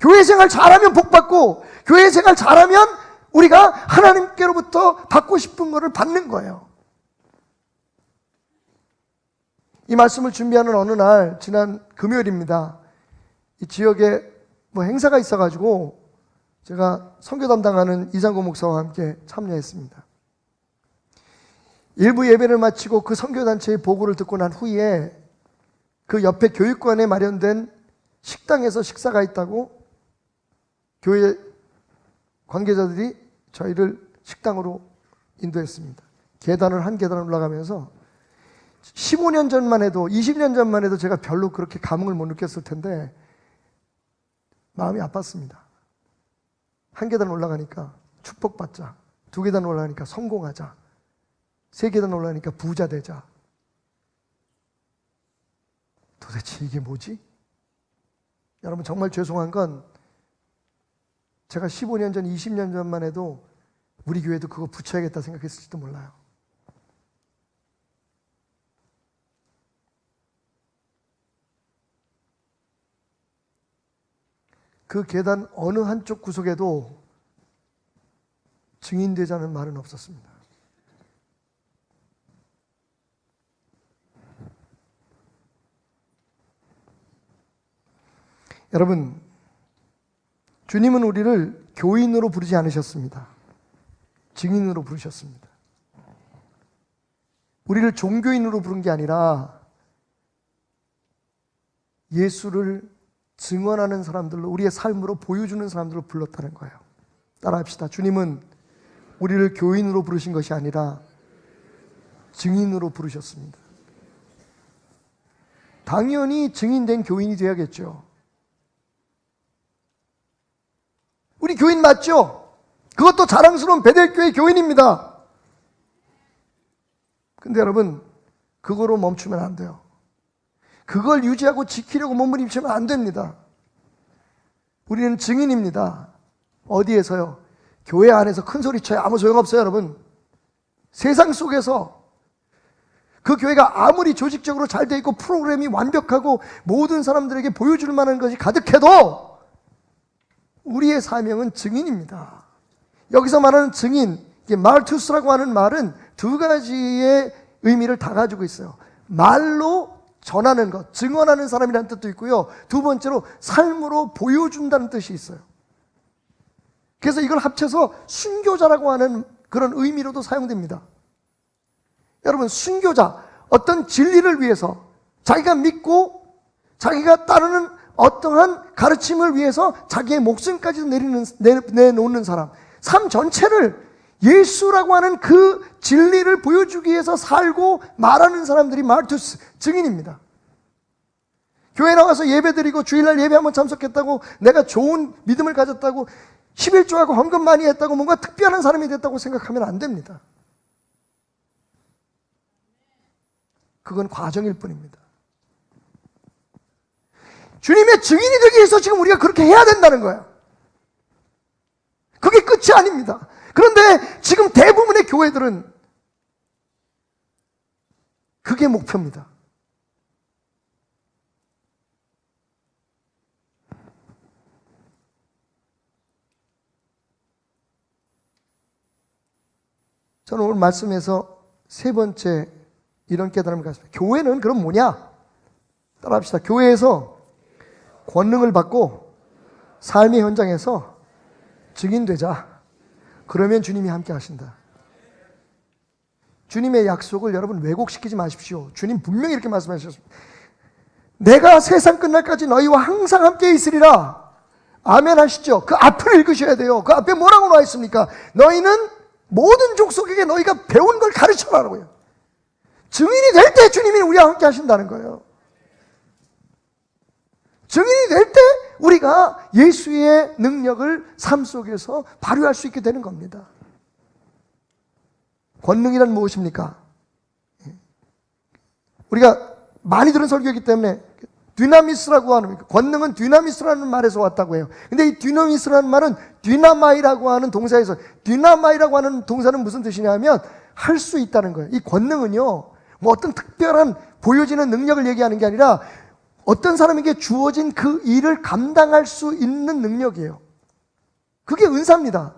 교회 생활 잘하면 복받고 교회 생활 잘하면 우리가 하나님께로부터 받고 싶은 것을 받는 거예요. 이 말씀을 준비하는 어느 날 지난 금요일입니다. 이 지역에 뭐 행사가 있어가지고 제가 선교 담당하는 이상고 목사와 함께 참여했습니다. 일부 예배를 마치고 그 선교단체의 보고를 듣고 난 후에 그 옆에 교육관에 마련된 식당에서 식사가 있다고 교회 관계자들이 저희를 식당으로 인도했습니다. 한 계단을 올라가면서 15년 전만 해도 20년 전만 해도 제가 별로 그렇게 감흥을 못 느꼈을 텐데 마음이 아팠습니다. 한 계단 올라가니까 축복받자, 두 계단 올라가니까 성공하자, 세 계단 올라가니까 부자 되자. 도대체 이게 뭐지? 여러분 정말 죄송한 건 제가 15년 전, 20년 전만 해도 우리 교회도 그거 붙여야겠다 생각했을지도 몰라요. 그 계단 어느 한쪽 구석에도 증인되자는 말은 없었습니다. 여러분, 주님은 우리를 교인으로 부르지 않으셨습니다. 증인으로 부르셨습니다. 우리를 종교인으로 부른 게 아니라 예수를 증언하는 사람들로, 우리의 삶으로 보여주는 사람들로 불렀다는 거예요. 따라합시다. 주님은 우리를 교인으로 부르신 것이 아니라 증인으로 부르셨습니다. 당연히 증인된 교인이 되어야겠죠. 우리 교인 맞죠? 그것도 자랑스러운 베델교회 교인입니다. 근데 여러분, 그거로 멈추면 안 돼요. 그걸 유지하고 지키려고 몸부림치면 안 됩니다. 우리는 증인입니다. 어디에서요? 교회 안에서 큰 소리 쳐야 아무 소용없어요, 여러분. 세상 속에서 그 교회가 아무리 조직적으로 잘 돼 있고 프로그램이 완벽하고 모든 사람들에게 보여줄 만한 것이 가득해도 우리의 사명은 증인입니다. 여기서 말하는 증인, 말투스라고 하는 말은 두 가지의 의미를 다 가지고 있어요. 말로 전하는 것, 증언하는 사람이라는 뜻도 있고요. 두 번째로 삶으로 보여준다는 뜻이 있어요. 그래서 이걸 합쳐서 순교자라고 하는 그런 의미로도 사용됩니다. 여러분, 순교자, 어떤 진리를 위해서 자기가 믿고 자기가 따르는 어떠한 가르침을 위해서 자기의 목숨까지도 내놓는 사람, 삶 전체를 예수라고 하는 그 진리를 보여주기 위해서 살고 말하는 사람들이 말투스, 증인입니다. 교회 나와서 예배드리고 주일날 예배 한번 참석했다고, 내가 좋은 믿음을 가졌다고, 11조하고 헌금 많이 했다고 뭔가 특별한 사람이 됐다고 생각하면 안 됩니다. 그건 과정일 뿐입니다. 주님의 증인이 되기 위해서 지금 우리가 그렇게 해야 된다는 거예요. 그게 끝이 아닙니다. 그런데 지금 대부분의 교회들은 그게 목표입니다. 저는 오늘 말씀에서 세 번째 이런 깨달음을 가졌습니다. 교회는 그럼 뭐냐? 따라합시다. 교회에서 권능을 받고 삶의 현장에서 증인되자. 그러면 주님이 함께 하신다. 주님의 약속을 여러분 왜곡시키지 마십시오. 주님 분명히 이렇게 말씀하셨습니다. 내가 세상 끝날까지 너희와 항상 함께 있으리라. 아멘 하시죠. 그 앞을 읽으셔야 돼요. 그 앞에 뭐라고 나와 있습니까? 너희는 모든 족속에게 너희가 배운 걸 가르쳐라라고요. 증인이 될 때 주님이 우리와 함께 하신다는 거예요. 증인이 될 때 우리가 예수의 능력을 삶 속에서 발휘할 수 있게 되는 겁니다. 권능이란 무엇입니까? 우리가 많이 들은 설교이기 때문에 dynamis라고 하는, 권능은 dynamis라는 말에서 왔다고 해요. 근데 이 dynamis라는 말은 dynamite라고 하는 동사에서, dynamite라고 하는 동사는 무슨 뜻이냐면 할 수 있다는 거예요. 이 권능은요, 뭐 어떤 특별한 보여지는 능력을 얘기하는 게 아니라 어떤 사람에게 주어진 그 일을 감당할 수 있는 능력이에요. 그게 은사입니다.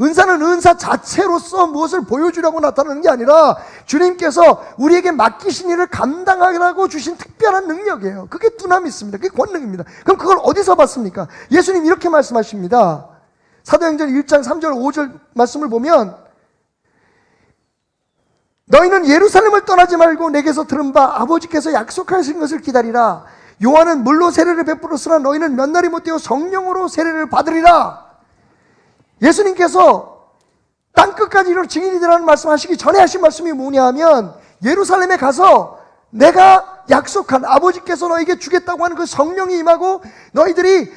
은사는 은사 자체로서 무엇을 보여주려고 나타나는 게 아니라 주님께서 우리에게 맡기신 일을 감당하라고 주신 특별한 능력이에요. 그게 두나미스입니다. 그게 권능입니다. 그럼 그걸 어디서 봤습니까? 예수님 이렇게 말씀하십니다. 사도행전 1장 3절 5절 말씀을 보면 너희는 예루살렘을 떠나지 말고 내게서 들은 바 아버지께서 약속하신 것을 기다리라. 요한은 물로 세례를 베풀었으나 너희는 몇 날이 못 되어 성령으로 세례를 받으리라. 예수님께서 땅끝까지 이런 증인이 되라는 말씀하시기 전에 하신 말씀이 뭐냐 하면 예루살렘에 가서 내가 약속한 아버지께서 너에게 주겠다고 하는 그 성령이 임하고 너희들이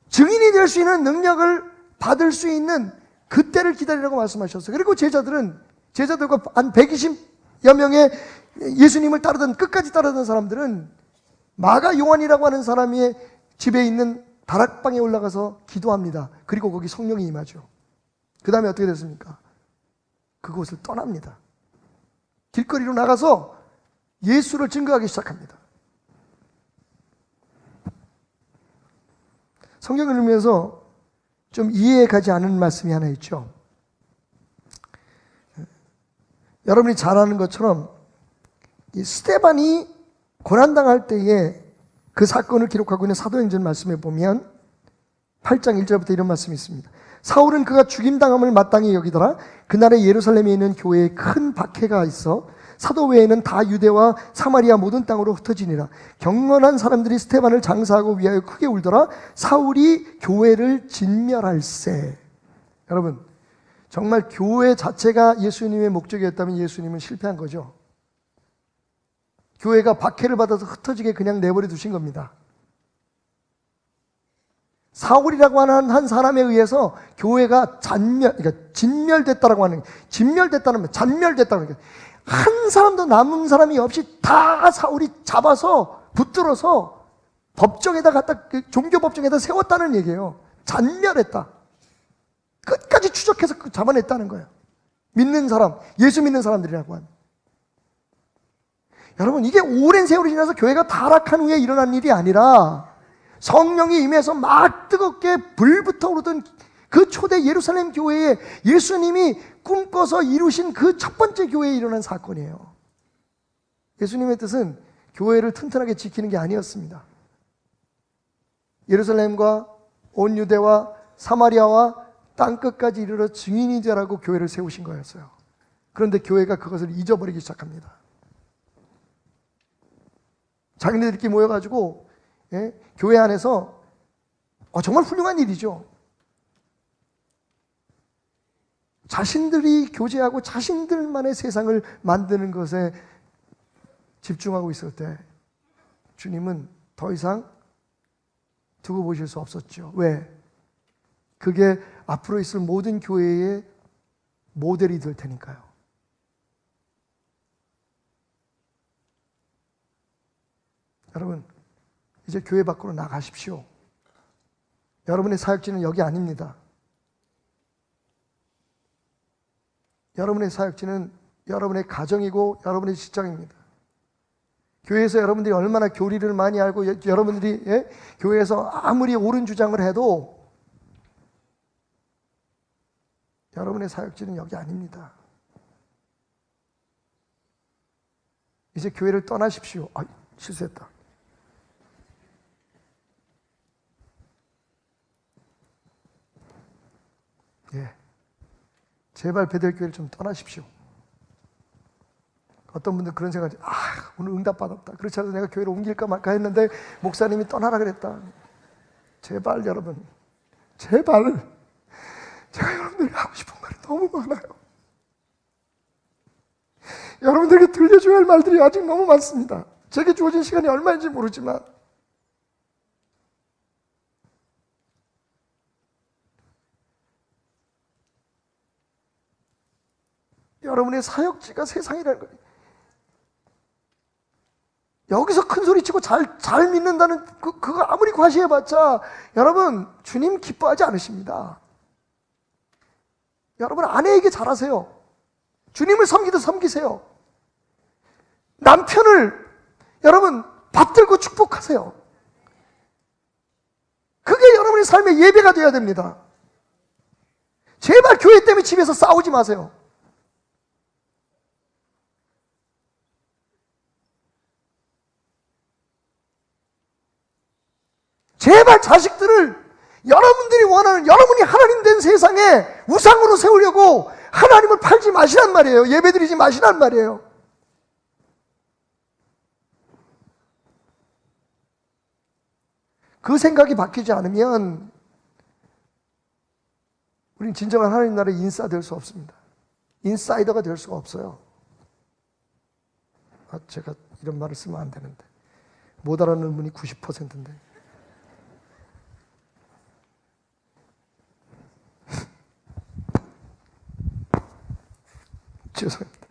증인이 될 수 있는 능력을 받을 수 있는 그때를 기다리라고 말씀하셨어요. 그리고 제자들과 한 120여 명의 예수님을 따르던, 끝까지 따르던 사람들은 마가 요한이라고 하는 사람의 집에 있는 다락방에 올라가서 기도합니다. 그리고 거기 성령이 임하죠. 그 다음에 어떻게 됐습니까? 그곳을 떠납니다. 길거리로 나가서 예수를 증거하기 시작합니다. 성경을 읽으면서 좀 이해에 가지 않는 말씀이 하나 있죠. 여러분이 잘 아는 것처럼 이 스데반이 고난당할 때에 그 사건을 기록하고 있는 사도행전 말씀에 보면 8장 1절부터 이런 말씀이 있습니다. 사울은 그가 죽임당함을 마땅히 여기더라. 그날에 예루살렘에 있는 교회에 큰 박해가 있어 사도 외에는 다 유대와 사마리아 모든 땅으로 흩어지니라. 경건한 사람들이 스데반을 장사하고 위하여 크게 울더라. 사울이 교회를 진멸할세. 여러분, 정말 교회 자체가 예수님의 목적이었다면 예수님은 실패한 거죠. 교회가 박해를 받아서 흩어지게 그냥 내버려 두신 겁니다. 사울이라고 하는 한 사람에 의해서 교회가 그러니까 진멸됐다라고 하는, 진멸됐다는 말, 잔멸됐다는 게 한 사람도 남은 사람이 없이 다 사울이 잡아서 붙들어서 법정에다 갖다, 종교 법정에다 세웠다는 얘기예요. 잔멸했다. 끝까지 추적해서 잡아냈다는 거예요. 믿는 사람, 예수 믿는 사람들이라고 하는. 여러분, 이게 오랜 세월이 지나서 교회가 타락한 후에 일어난 일이 아니라 성령이 임해서 막 뜨겁게 불부터 오르던 그 초대 예루살렘 교회에 예수님이 꿈꿔서 이루신 그 첫 번째 교회에 일어난 사건이에요. 예수님의 뜻은 교회를 튼튼하게 지키는 게 아니었습니다. 예루살렘과 온 유대와 사마리아와 땅끝까지 이르러 증인이 되라고 교회를 세우신 거였어요. 그런데 교회가 그것을 잊어버리기 시작합니다. 자기네들끼리 모여가지고 교회 안에서 정말 훌륭한 일이죠. 자신들이 교제하고 자신들만의 세상을 만드는 것에 집중하고 있을 때 주님은 더 이상 두고 보실 수 없었죠. 왜? 그게 앞으로 있을 모든 교회의 모델이 될 테니까요. 여러분, 이제 교회 밖으로 나가십시오. 여러분의 사역지는 여기 아닙니다. 여러분의 사역지는 여러분의 가정이고 여러분의 직장입니다. 교회에서 여러분들이 얼마나 교리를 많이 알고 여러분들이 교회에서 아무리 옳은 주장을 해도 여러분의 사역지는 여기 아닙니다. 이제 교회를 떠나십시오. 실수했다. 제발 베델교회를 좀 떠나십시오. 어떤 분들 그런 생각이, 오늘 응답받았다. 그렇지 않아서 내가 교회를 옮길까 말까 했는데 목사님이 떠나라 그랬다. 제발 여러분, 제발. 제가 여러분들이 하고 싶은 말이 너무 많아요. 여러분들에게 들려줘야 할 말들이 아직 너무 많습니다. 제게 주어진 시간이 얼마인지 모르지만 여러분의 사역지가 세상이라는 거예요. 여기서 큰 소리 치고 잘 믿는다는 그거 아무리 과시해봤자 여러분 주님 기뻐하지 않으십니다. 여러분 아내에게 잘하세요. 주님을 섬기듯 섬기세요. 남편을 여러분 받들고 축복하세요. 그게 여러분의 삶의 예배가 되어야 됩니다. 제발 교회 때문에 집에서 싸우지 마세요. 제발 자식들을 여러분들이 원하는, 여러분이 하나님 된 세상에 우상으로 세우려고 하나님을 팔지 마시란 말이에요. 예배드리지 마시란 말이에요. 그 생각이 바뀌지 않으면 우린 진정한 하나님 나라의 인싸 될 수 없습니다. 인사이더가 될 수가 없어요. 제가 이런 말을 쓰면 안 되는데. 못 알아듣는 분이 90%인데. 죄송합니다.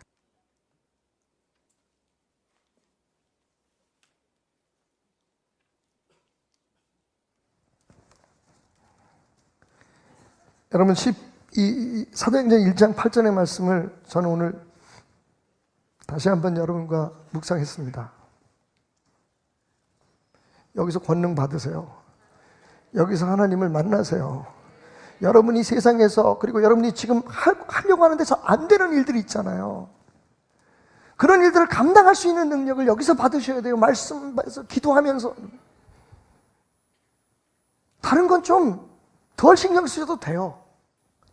여러분 사도행전 1장 8절의 말씀을 저는 오늘 다시 한번 여러분과 묵상했습니다. 여기서 권능 받으세요. 여기서 하나님을 만나세요. 여러분이 세상에서 그리고 여러분이 지금 하려고 하는데 잘 안 되는 일들이 있잖아요. 그런 일들을 감당할 수 있는 능력을 여기서 받으셔야 돼요. 말씀에서 기도하면서. 다른 건 좀 덜 신경 쓰셔도 돼요.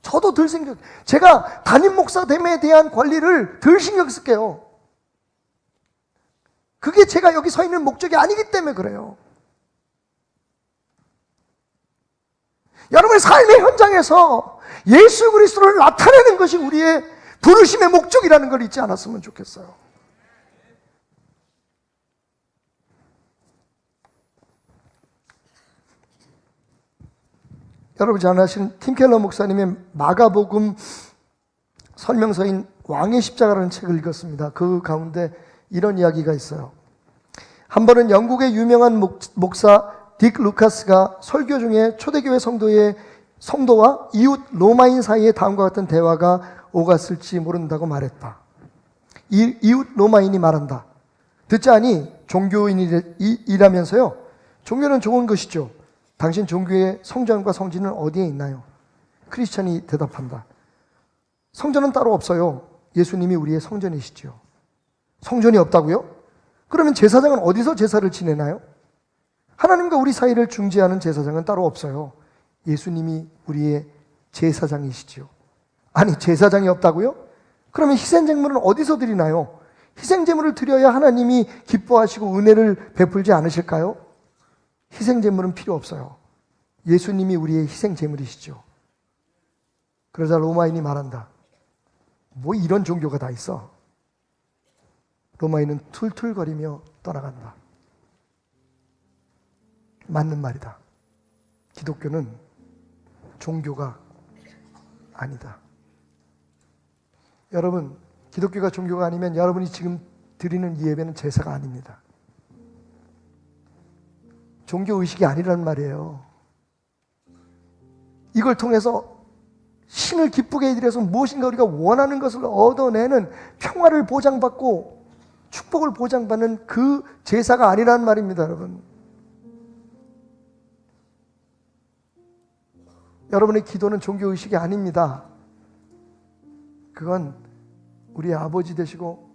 저도 덜 신경, 제가 담임 목사됨에 대한 관리를 덜 신경 쓸게요. 그게 제가 여기 서 있는 목적이 아니기 때문에 그래요. 여러분의 삶의 현장에서 예수 그리스도를 나타내는 것이 우리의 부르심의 목적이라는 걸 잊지 않았으면 좋겠어요. 여러분 잘 아시는 팀 켈러 목사님의 마가복음 설명서인 왕의 십자가라는 책을 읽었습니다. 그 가운데 이런 이야기가 있어요. 한 번은 영국의 유명한 목사 딕 루카스가 설교 중에 초대교회 성도와 이웃 로마인 사이에 다음과 같은 대화가 오갔을지 모른다고 말했다. 이웃 로마인이 말한다. 듣자니 종교인이라면서요. 종교는 좋은 것이죠. 당신 종교의 성전과 성지는 어디에 있나요? 크리스천이 대답한다. 성전은 따로 없어요. 예수님이 우리의 성전이시죠. 성전이 없다고요? 그러면 제사장은 어디서 제사를 지내나요? 하나님과 우리 사이를 중재하는 제사장은 따로 없어요. 예수님이 우리의 제사장이시죠. 아니, 제사장이 없다고요? 그러면 희생제물은 어디서 드리나요? 희생제물을 드려야 하나님이 기뻐하시고 은혜를 베풀지 않으실까요? 희생제물은 필요 없어요. 예수님이 우리의 희생제물이시죠. 그러자 로마인이 말한다. 뭐 이런 종교가 다 있어. 로마인은 툴툴거리며 떠나간다. 맞는 말이다. 기독교는 종교가 아니다. 여러분, 기독교가 종교가 아니면 여러분이 지금 드리는 이 예배는 제사가 아닙니다. 종교의식이 아니라는 말이에요. 이걸 통해서 신을 기쁘게 해드려서 무엇인가 우리가 원하는 것을 얻어내는 평화를 보장받고 축복을 보장받는 그 제사가 아니라는 말입니다, 여러분. 여러분의 기도는 종교의식이 아닙니다. 그건 우리의 아버지 되시고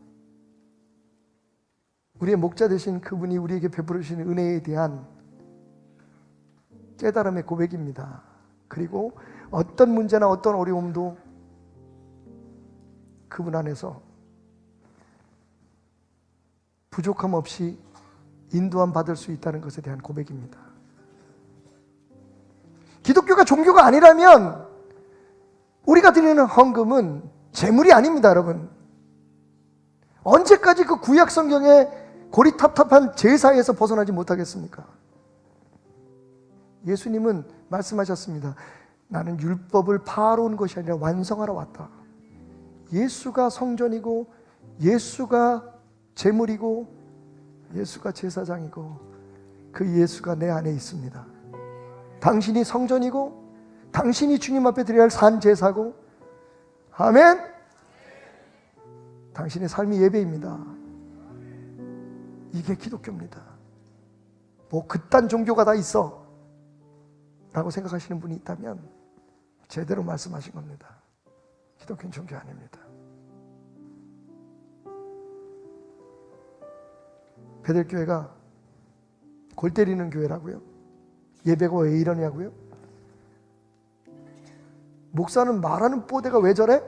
우리의 목자 되신 그분이 우리에게 베풀으신 은혜에 대한 깨달음의 고백입니다. 그리고 어떤 문제나 어떤 어려움도 그분 안에서 부족함 없이 인도함 받을 수 있다는 것에 대한 고백입니다. 기독교가 종교가 아니라면 우리가 드리는 헌금은 재물이 아닙니다, 여러분. 언제까지 그 구약 성경의 고리탑탑한 제사에서 벗어나지 못하겠습니까? 예수님은 말씀하셨습니다. 나는 율법을 파하러 온 것이 아니라 완성하러 왔다. 예수가 성전이고 예수가 제물이고 예수가 제사장이고 그 예수가 내 안에 있습니다. 당신이 성전이고 당신이 주님 앞에 드려야 할 산제사고, 아멘. 당신의 삶이 예배입니다. 이게 기독교입니다. 뭐 그딴 종교가 다 있어 라고 생각하시는 분이 있다면 제대로 말씀하신 겁니다. 기독교는 종교 아닙니다. 베델교회가 골 때리는 교회라고요? 예배가 왜 이러냐고요? 목사는 말하는 뽀대가 왜 저래?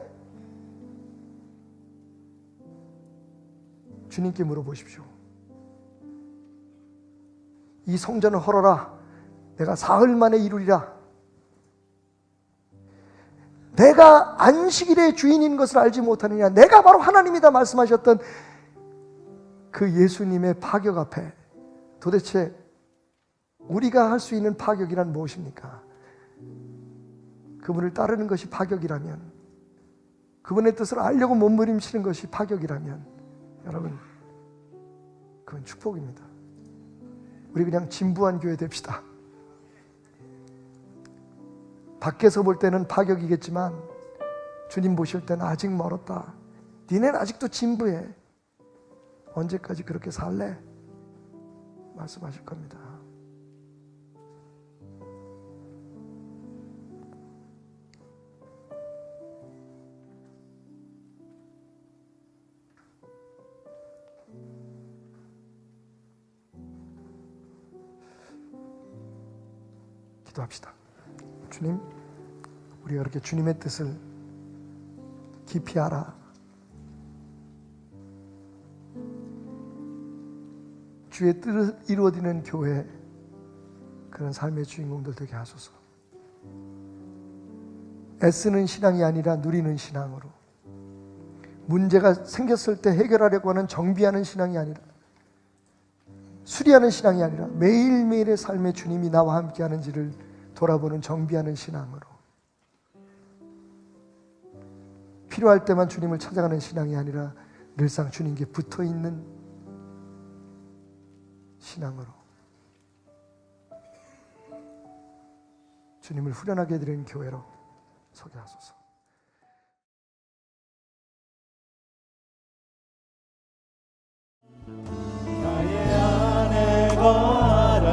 주님께 물어보십시오. 이 성전을 헐어라. 내가 사흘 만에 이루리라. 내가 안식일의 주인인 것을 알지 못하느냐. 내가 바로 하나님이다 말씀하셨던 그 예수님의 파격 앞에 도대체 우리가 할 수 있는 파격이란 무엇입니까? 그분을 따르는 것이 파격이라면, 그분의 뜻을 알려고 몸부림치는 것이 파격이라면, 여러분, 그건 축복입니다. 우리 그냥 진부한 교회 됩시다. 밖에서 볼 때는 파격이겠지만 주님 보실 때는 아직 멀었다. 니네는 아직도 진부해. 언제까지 그렇게 살래? 말씀하실 겁니다. 기도합시다. 주님, 우리가 그렇게 주님의 뜻을 깊이 알아 주의 뜻을 이루어지는 교회, 그런 삶의 주인공들 되게 하소서. 애쓰는 신앙이 아니라 누리는 신앙으로, 문제가 생겼을 때 해결하려고 하는 정비하는 신앙이 아니라, 수리하는 신앙이 아니라 매일매일의 삶에 주님이 나와 함께 하는지를 돌아보는 정비하는 신앙으로, 필요할 때만 주님을 찾아가는 신앙이 아니라 늘상 주님께 붙어있는 신앙으로 주님을 후련하게 해드리는 교회로 서게 하소서. 나의 안에 거하라.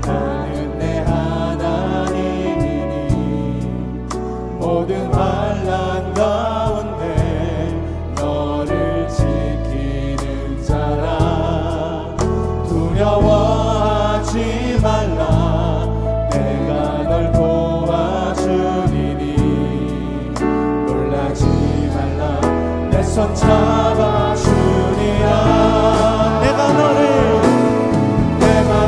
나는 내 하나님이니 모든 환난 가운데 너를 지키는 자라. 두려워하지 말라. 내가 널 도와주리니 놀라지 말라. 내 손 잡아주리라. 내가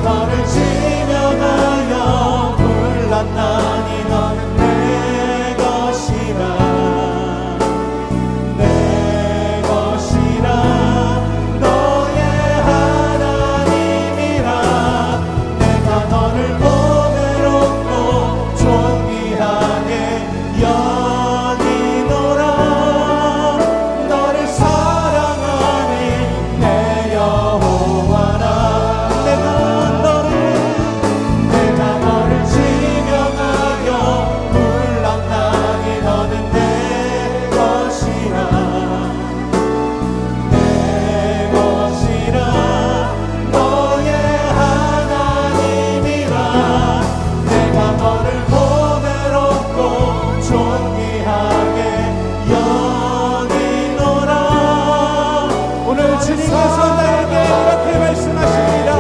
너를 지명하여 불렀나니 너는 내 것이라. 내 것이라. 너의 하나님이라. 내가 너를 보배롭고 존귀하게 여기노라. 너를 사랑하니 내 여호와라. 내가 너를 지명하여 불렀나니 너는 내 것이라. 내 것이라. 너의 하나님이라. 내가 너를 보배롭고 존귀하게 여기노라. 오늘 주님께서 나에게 이렇게 말씀하십니다.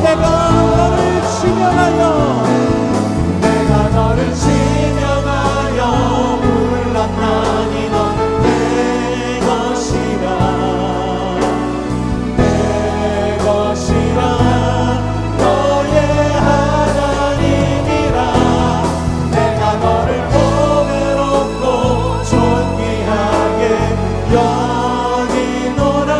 내가 너를 지명하여 불렀나니 너는 내 것이라. 내 것이라. 너의 하나님이라. 내가 너를 보배롭고 존귀하게 여기노라.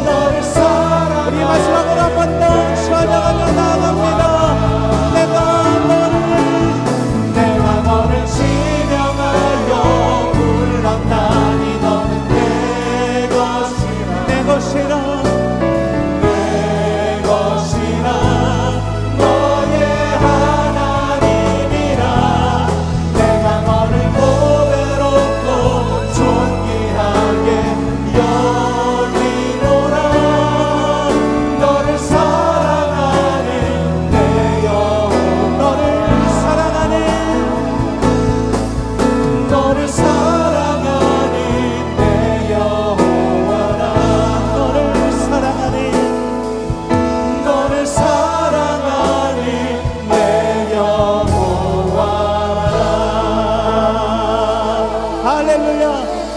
너를 사랑하니. 우리 마지막으로 한 번 더 찬양하며 나아갑니다. 내가 너를 지명하여 불렀나니 너는 내 것이라. 내 것이라. 내 것이라. 너의 하나님이라. 내가 너를 보배롭고 존귀하게 여기노라. 너를 사랑하는 내 여호와. 너를 사랑하는 내 여호와라. 너를 사랑하는 내 여호와라. 할렐루야.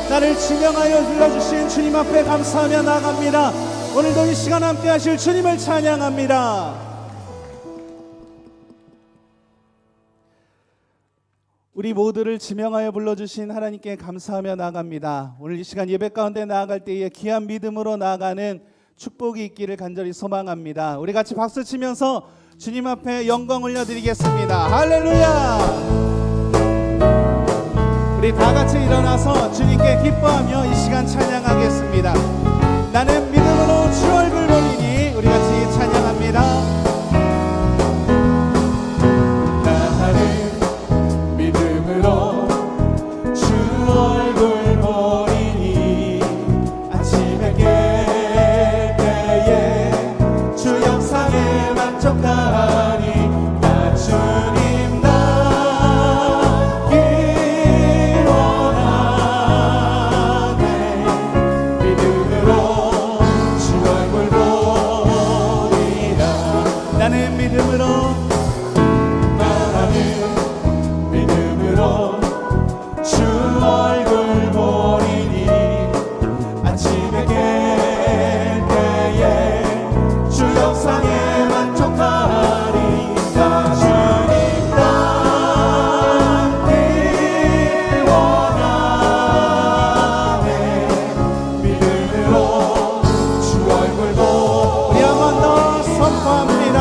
나를 지명하여 불러주신 주님 앞에 감사하며 나아갑니다. 오늘도 이 시간 함께 하실 주님을 찬양합니다. 우리 모두를 지명하여 불러주신 하나님께 감사하며 나아갑니다. 오늘 이 시간 예배 가운데 나아갈 때에 귀한 믿음으로 나아가는 축복이 있기를 간절히 소망합니다. 우리 같이 박수 치면서 주님 앞에 영광 올려드리겠습니다. 할렐루야. 우리 다 같이 일어나서 주님께 기뻐하며 이 시간 찬양하겠습니다. 나는 믿음으로 주 얼굴 보리니. 우리 같이 찬양합니다. 나는 믿음으로 주 얼굴 보리니. 아침에 깰 때에 주 영상에 만족하니. 나 주님 닮기 원하네. 믿음으로 주 얼굴 보리라. 나는 믿음으로 주 얼굴 보리니. 아침에 깰 때에 주 영상에 만족하리. 나 주님 닮기 원하네. 믿음으로 주 얼굴 보리니. 우리 한 번 더 선포합니다.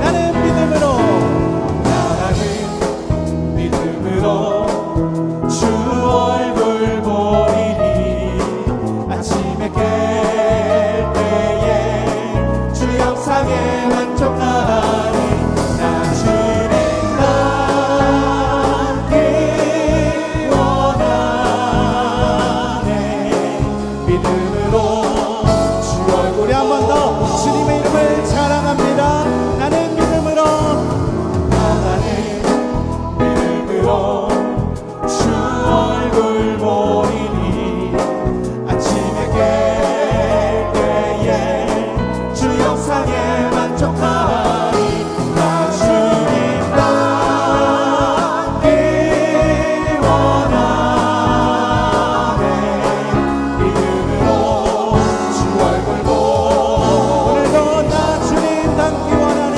나는 믿음으로 주 얼굴 보리니. 아침에 깰 때에 주 영상에 만족하니. 나 주님 닮기 원하네. 믿음으로 주 얼굴. 우리 한 번 더 주님의 이름을 자랑합니다. 나는 믿음으로 주 얼굴 보리니. 아침에 깰 때에 주 영상에 만족하니. 나 주님 닮기 원하네. 믿음으로 주 얼굴 보리니. 오늘도 나 주님 닮기 원하네.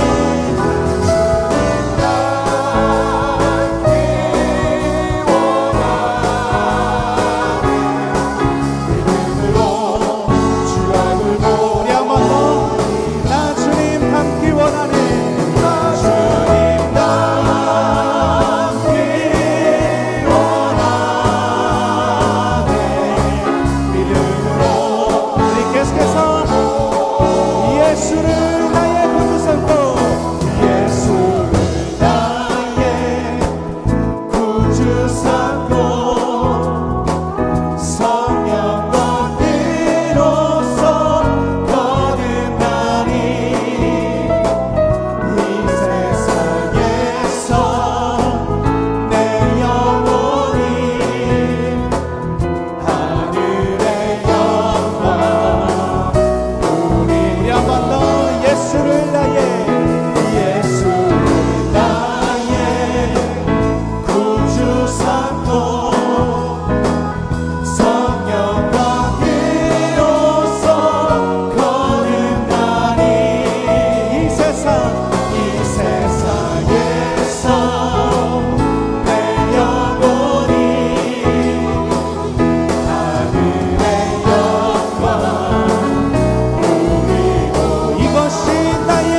이것이 나의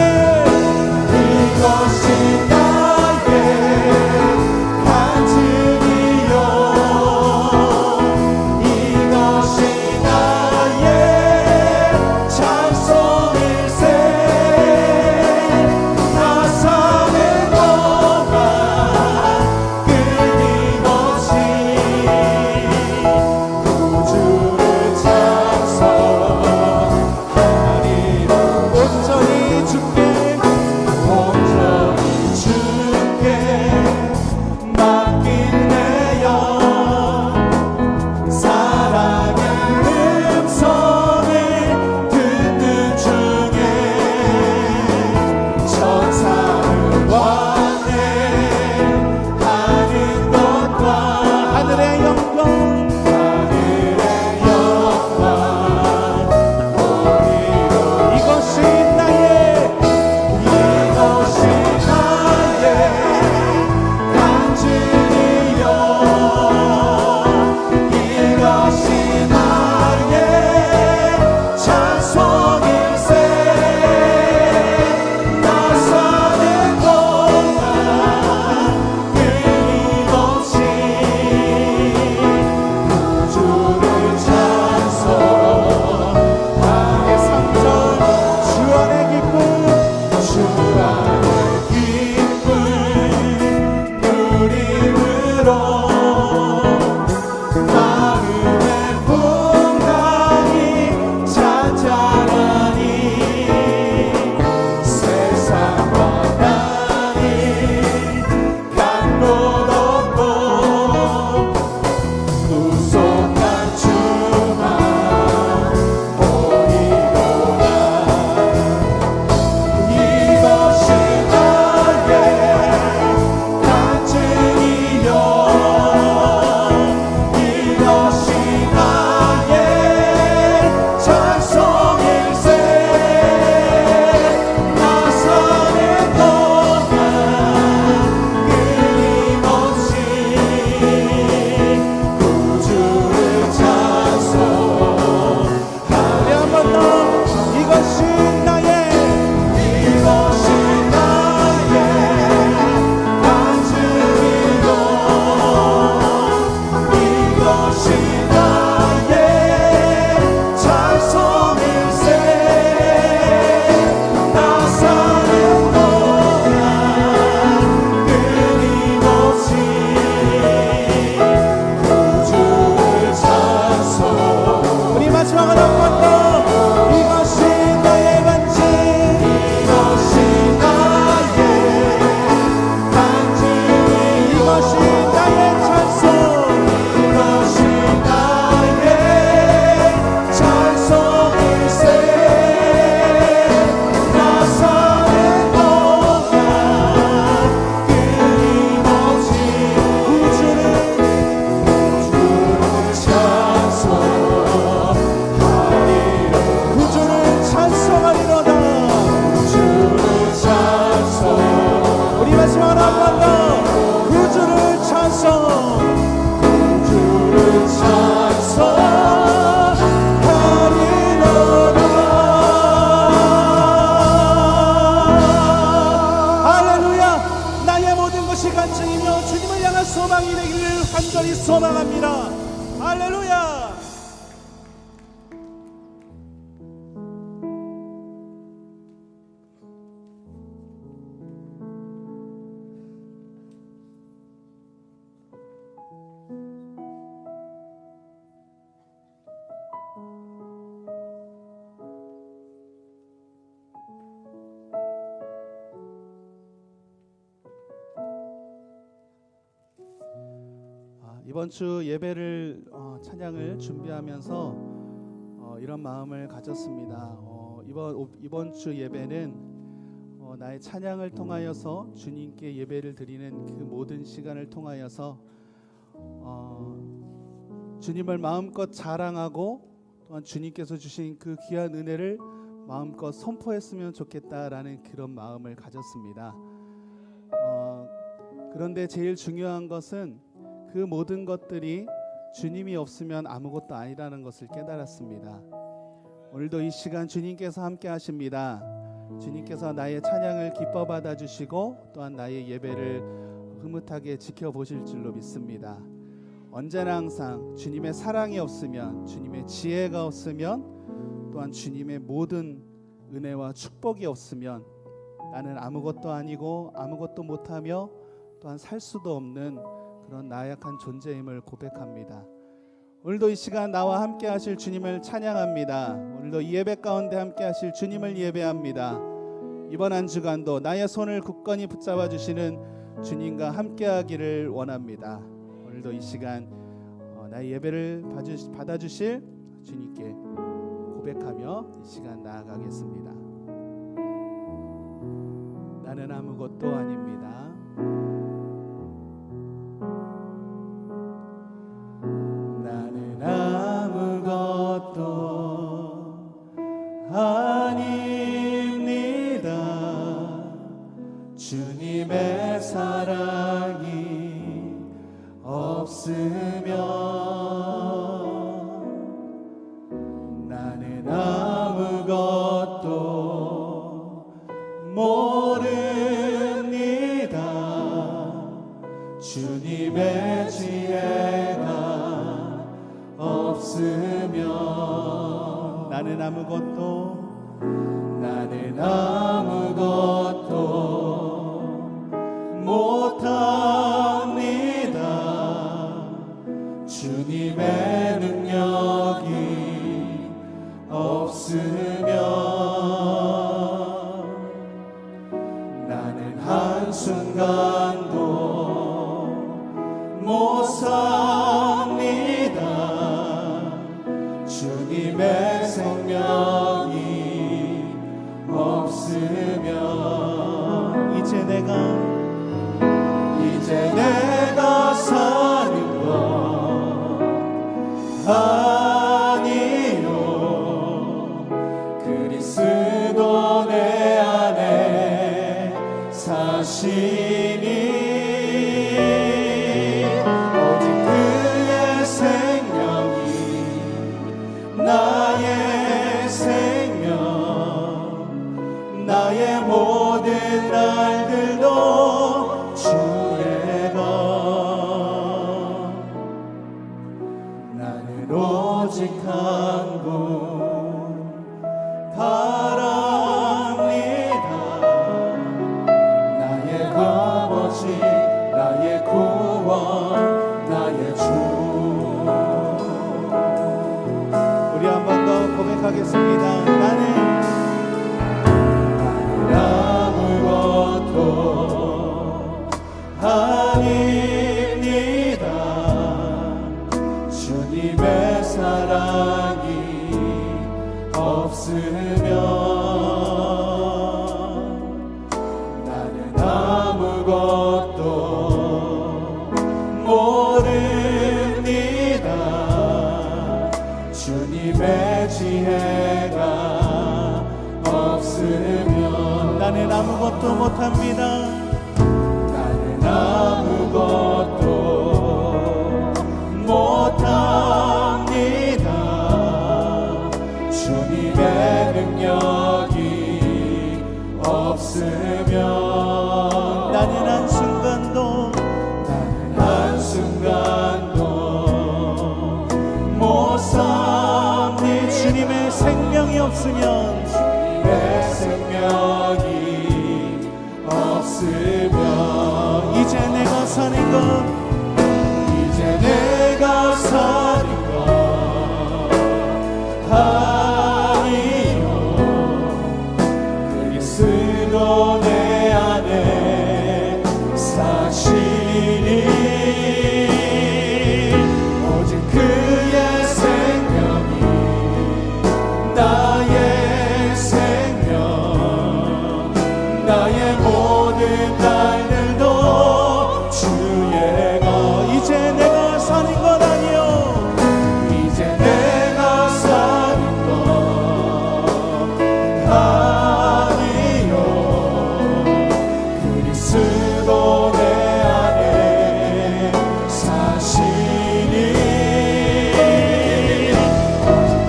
소망합니다. 할렐루야. 이번 주 예배를 찬양을 준비하면서 이런 마음을 가졌습니다. 이번 주 예배는 나의 찬양을 통하여서 주님께 예배를 드리는 그 모든 시간을 통하여서 주님을 마음껏 자랑하고 또한 주님께서 주신 그 귀한 은혜를 마음껏 선포했으면 좋겠다라는 그런 마음을 가졌습니다. 그런데 제일 중요한 것은 그 모든 것들이 주님이 없으면 아무것도 아니라는 것을 깨달았습니다. 오늘도 이 시간 주님께서 함께 하십니다. 주님께서 나의 찬양을 기뻐 받아주시고 또한 나의 예배를 흐뭇하게 지켜보실 줄로 믿습니다. 언제나 항상 주님의 사랑이 없으면, 주님의 지혜가 없으면, 또한 주님의 모든 은혜와 축복이 없으면 나는 아무것도 아니고 아무것도 못하며 또한 살 수도 없는 그런 나약한 존재임을 고백합니다. 오늘도 이 시간 나와 함께 하실 주님을 찬양합니다. 오늘도 이 예배 가운데 함께 하실 주님을 예배합니다. 이번 한 주간도 나의 손을 굳건히 붙잡아 주시는 주님과 함께 하기를 원합니다. 오늘도 이 시간 나의 예배를 받아주실 주님께 고백하며 이 시간 나아가겠습니다. 나는 아무것도 아닙니다. 아닙니다. 주님의 사랑이 없으면 나는 아무것도 모릅니다. 주님의 지혜가 없으면 나는 아무것도 못합니다. 주님의 능력이 없으면 나는 한순간도 못 삽니다. 주님의 생명이 없으면 이제 내가 사는 것 아니요 그리스도 내 안에 사시니 오직 그의 생명이 나의 생명 나의 모든 날들도 주의 것 나는 오직 한 분 바랍니다. 나의 아버지 나의 구원 나의 주 우리 한 번 더 고백하겠습니다. 나는 아무것도 아닙니다. 주님의 사랑이 없으면 나는 아무것도 모릅니다. 주님의 지혜가 없으면 나는 아무것도 못합니다. 나는 아무것도 못합니다. 주님의 능력이 없으면 나는 한순간도 없으면 주님의 생명이 없으면 이제 내가 사는 것 이제 내가 사는 것 아니요 그리스도 내 안에 사시니 오직 그의 생명이 나의 생명 나의 모든 날들도 주의 것 이제 내가 사는 것 아니요 이제 내가 사는 것 아니요 그리스도 내 안에 사시니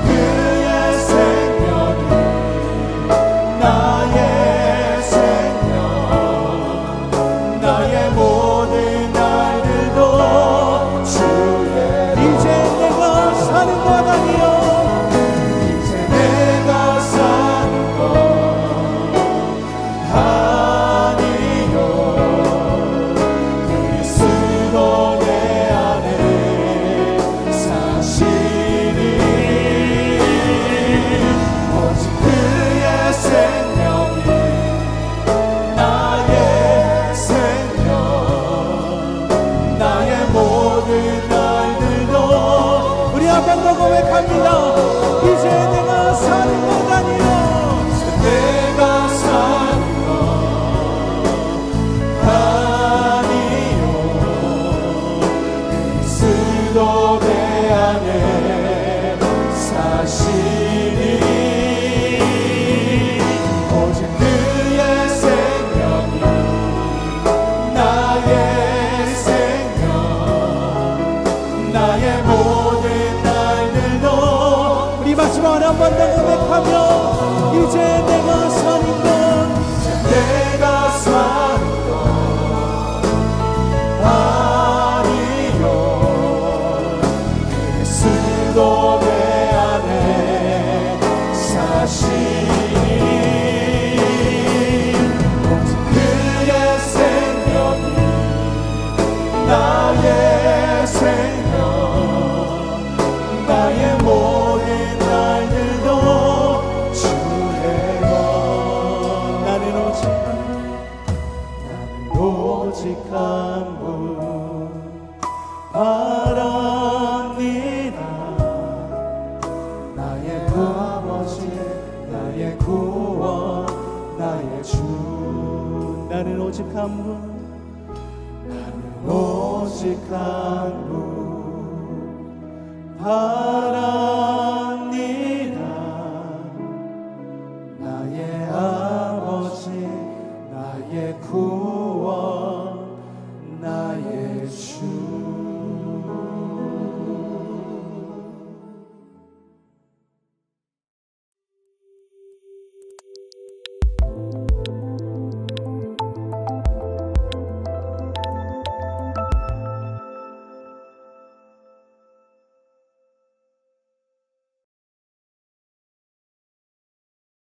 그의 생명이 나의 생명 나의 모든 날들도 주의 이제 내가 사는 것 아니요 이제 내가 사는 것 아니요 그리스도 내 안에 사시니 오직 그의 생명이 나의 생명 나의 모든 날들도 우리 한번 더 고백합니다 이제 내가 사는 것 아니요 이제 내가 사는 것 아니요 그리스도 내 안에 사시니 오직 그의 생명이 나의 생명 나의 모든 날들도 우리 마지막으로 한 번 더 고백하며 이제 내가 사는 것 이제 내가 사는 것 아니요 그리스도 내 안에 사시니 오직 그의 생명이 나의 생명 나의 모든 날들도 주의 것 나는 오직 한 분 바랍니다 나의 그 아버지 나의 구원 나의 주 나는 오직 한 분 나는 오직 한 분 바랍니다 나의 아버지 나의 구원